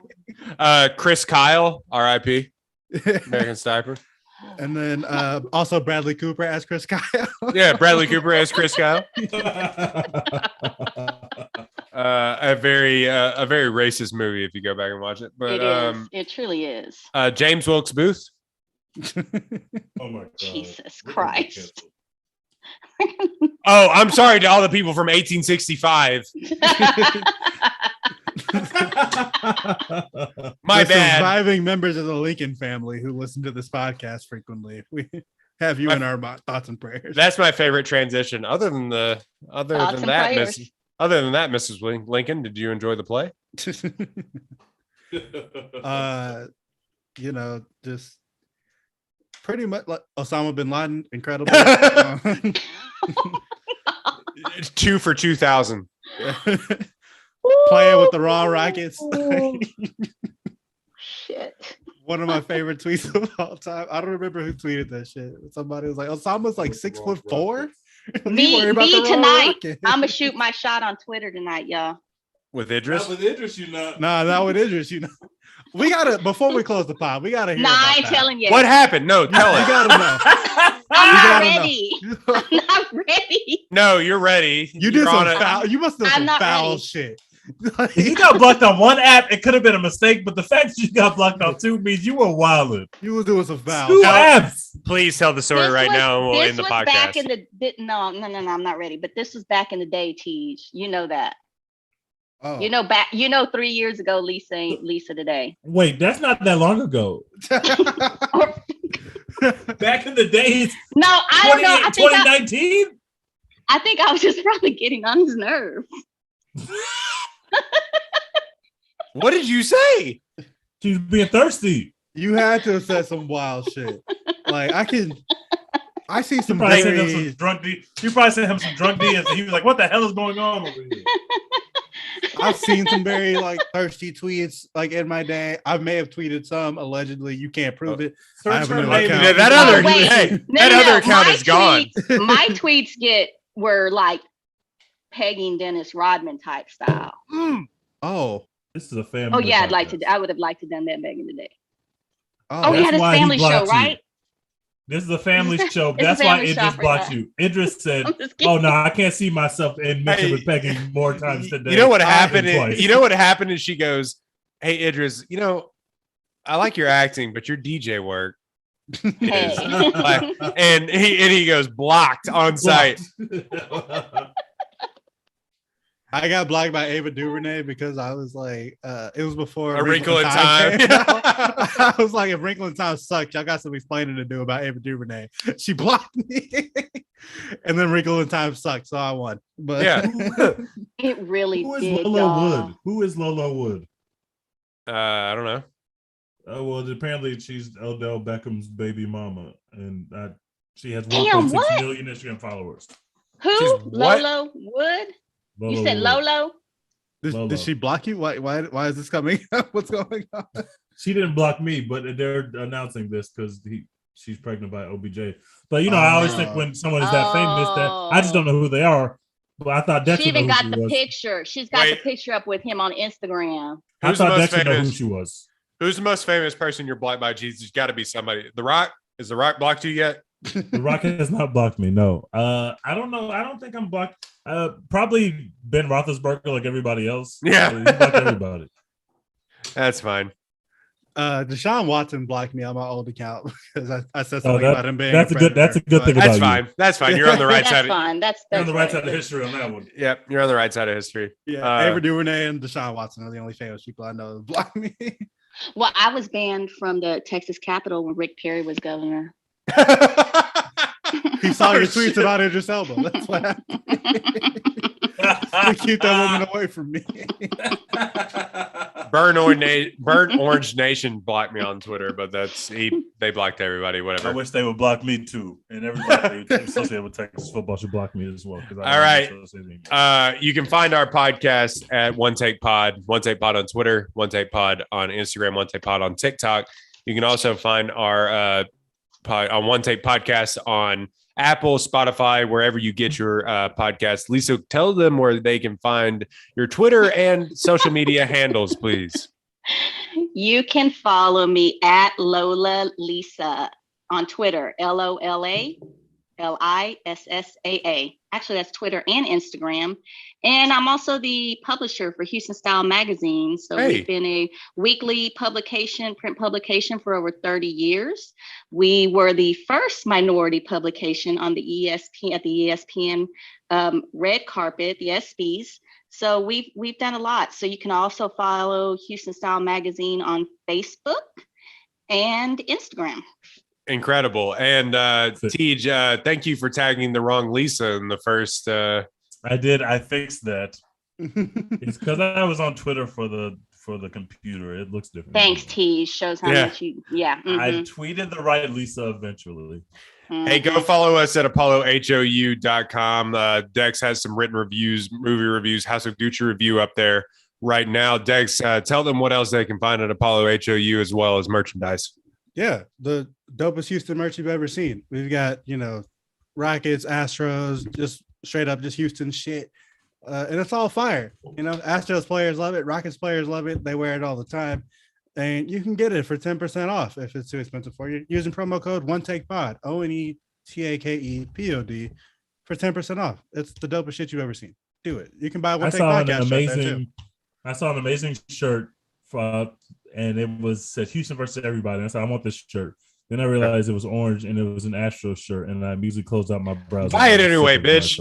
movie. Chris Kyle, R.I.P. American Sniper. And then also Bradley Cooper as Chris Kyle. Yeah, Bradley Cooper as Chris Kyle. A very racist movie if you go back and watch it. But it is. It truly is. James Wilkes Booth. Oh my God. Jesus Christ. Oh, I'm sorry to all the people from 1865. My bad. Surviving members of the Lincoln family who listen to this podcast frequently. We have you in our thoughts and prayers. That's my favorite transition. Other than that, Mrs. Lincoln, did you enjoy the play? Just pretty much like Osama bin Laden, incredible. 2 for 2,000. Playing with the raw rockets. Shit. One of my favorite tweets of all time. I don't remember who tweeted that shit. Somebody was like, Osama's like 6'4". Me tonight. I'm gonna shoot my shot on Twitter tonight, y'all. With Idris? Not with Idris, you know. Nah, not with Idris, you know. We gotta, before we close the pod, we gotta hear about I ain't that. telling you. What happened? No, tell us. You gotta know. I'm not ready. I'm not ready. No, you're ready. You did some foul. You must have done some foul ready. shit. You got blocked on one app. It could have been a mistake, but the fact that you got blocked on 2 means you were wildin'. You were doing some foul. 2 apps. Please tell the story right now, and we'll end the podcast. Back in no, I'm not ready. But this was back in the day, Tej. You know that. Oh. You know, 3 years ago, Lisa ain't Lisa today. Wait, that's not that long ago. Back in the days. No, I don't know. 2019. I think I was just probably getting on his nerves. What did you say? She was being thirsty. You had to have said some wild shit. Like I see some. You probably sent him some drunk DMs, and he was like, "What the hell is going on over here?" I've seen some very like thirsty tweets like in my day. I may have tweeted some allegedly. You can't prove it. That other account is gone. My tweets were like pegging Dennis Rodman type style. Oh, this is a family. Oh yeah, I would have liked to done that back in the day. Oh yeah, this family show, right? This is a family show. That's why Idris blocked you. Idris said, "Oh no, I can't see myself in mixing with Peggy more times today." You know what happened? Is she goes, "Hey Idris, I like your acting, but your DJ work is like," and he goes blocked on site. I got blocked by Ava DuVernay because I was like, it was before A Wrinkle in Time. I was like, if Wrinkle in Time sucks, y'all got some explaining to do about Ava DuVernay. She blocked me, and then Wrinkle in Time sucked, so I won. But yeah, it really Who is did. Lolo Wood? Who is Lolo Wood? I don't know. Well, apparently she's Odell Beckham's baby mama, and she has 1.6 million Instagram followers. Who? Lolo Wood? You said Lolo? Did she block you? Why is this coming up? What's going on? She didn't block me, but they're announcing this because she's pregnant by OBJ. But I always think when someone is that famous, that I just don't know who they are. But I thought Dexter she even got the was. Picture. She's got the picture up with him on Instagram. I thought Dexter knew who she was. Who's the most famous person you're blocked by? Jesus, it's got to be somebody. The Rock. Is The Rock blocked you yet? The Rock has not blocked me. No. I don't know. I don't think I'm blocked. Probably Ben Roethlisberger, like everybody else. Yeah, he blocked everybody. That's fine. Deshaun Watson blocked me on my old account because I said something about him being. That's a good thing. That's fine. That's fine. You're on the right side. That's you're on the right side of history on that one. Yep, you're on the right side of history. Yeah, Ava DuVernay and Deshaun Watson are the only famous people I know that block me. Well, I was banned from the Texas Capitol when Rick Perry was governor. He saw your tweets about Idris Elba. That's what happened. Keep that woman away from me. Burn Orange Nation blocked me on Twitter, but they blocked everybody. Whatever. I wish they would block me too, and everybody associated with Texas football should block me as well. All right. You can find our podcast at One Take Pod on Twitter, One Take Pod on Instagram, One Take Pod on TikTok. You can also find our One Take Podcast on Apple, Spotify, wherever you get your podcast. Lisa, tell them where they can find your Twitter and social media handles, please. You can follow me at Lola Lisa on Twitter, LOLALISSAA. Actually, that's Twitter and Instagram. And I'm also the publisher for Houston Style Magazine. So we've been a weekly publication, print publication for over 30 years. We were the first minority publication on the ESPN at the ESPN red carpet, the ESPYs. So we've done a lot. So you can also follow Houston Style Magazine on Facebook and Instagram. Incredible. And Tej, thank you for tagging the wrong Lisa in the first. I did. I fixed that. It's because I was on Twitter for the computer. It looks different. Thanks, Tej. Shows how much you. Yeah. Mm-hmm. I tweeted the right Lisa eventually. Mm-hmm. Hey, go follow us at ApolloHOU.com. Dex has some written reviews, movie reviews, House of Gucci review up there right now. Dex, tell them what else they can find at Apollo HOU as well as merchandise. Yeah, the dopest Houston merch you've ever seen. We've got, Rockets, Astros, just straight up just Houston shit. And it's all fire. Astros players love it. Rockets players love it. They wear it all the time. And you can get it for 10% off if it's too expensive for you. Using promo code OneTakePod, ONETAKEPOD for 10% off. It's the dopest shit you've ever seen. Do it. You can buy One Take Podcast shirt there too. I saw an amazing shirt and it said Houston versus everybody. And I said, I want this shirt. Then I realized it was orange and it was an Astros shirt. And I immediately closed out my browser. Buy it anyway, bitch.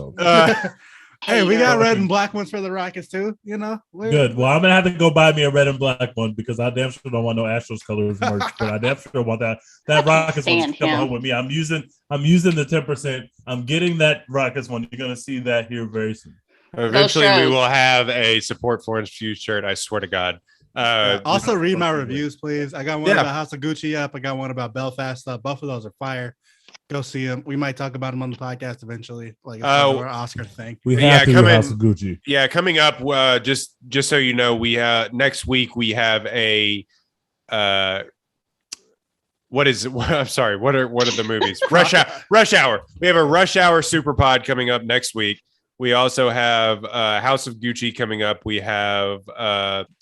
Hey, we got red and black ones for the Rockets too. Good. Well, I'm gonna have to go buy me a red and black one because I damn sure don't want no Astros colors merch. But I damn sure want that Rockets one to come home with me. I'm using the 10%. I'm getting that Rockets one. You're gonna see that here very soon. Eventually, we will have a support for Orange Fuse shirt. I swear to God. Also, read my reviews, please. I got one about House of Gucci up. I got one about Belfast stuff. Both of those are fire. Go see them. We might talk about them on the podcast eventually, like our Oscar thing. We have to House of Gucci. Yeah, coming up. Just so you know, we next week we have a. What is? I'm sorry. What are the movies? Rush Hour. We have a Rush Hour Super Pod coming up next week. We also have House of Gucci coming up. We have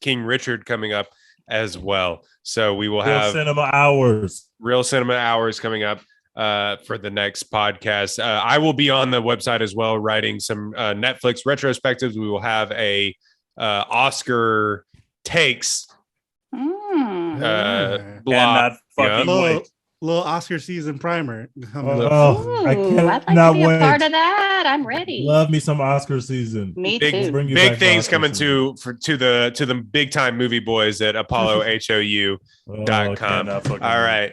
King Richard coming up as well. So we will have Real Cinema Hours coming up for the next podcast. I will be on the website as well, writing some Netflix retrospectives. We will have a Oscar takes blog. Little Oscar season primer. I cannot wait. Part of that, I'm ready. Love me some Oscar season. Me too. Big things coming to the big time movie boys at ApolloHOU.com. All right,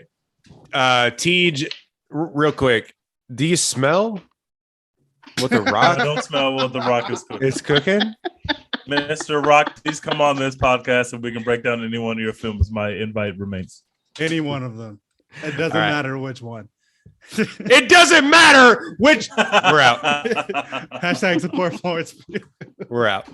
Tej, real quick, do you smell what the Rock? I don't smell what the Rock is cooking. It's cooking. Mr. Rock, please come on this podcast and we can break down any one of your films. My invite remains. Any one of them. It doesn't matter which one. It doesn't matter which. We're out. Hashtag support Florence. We're out.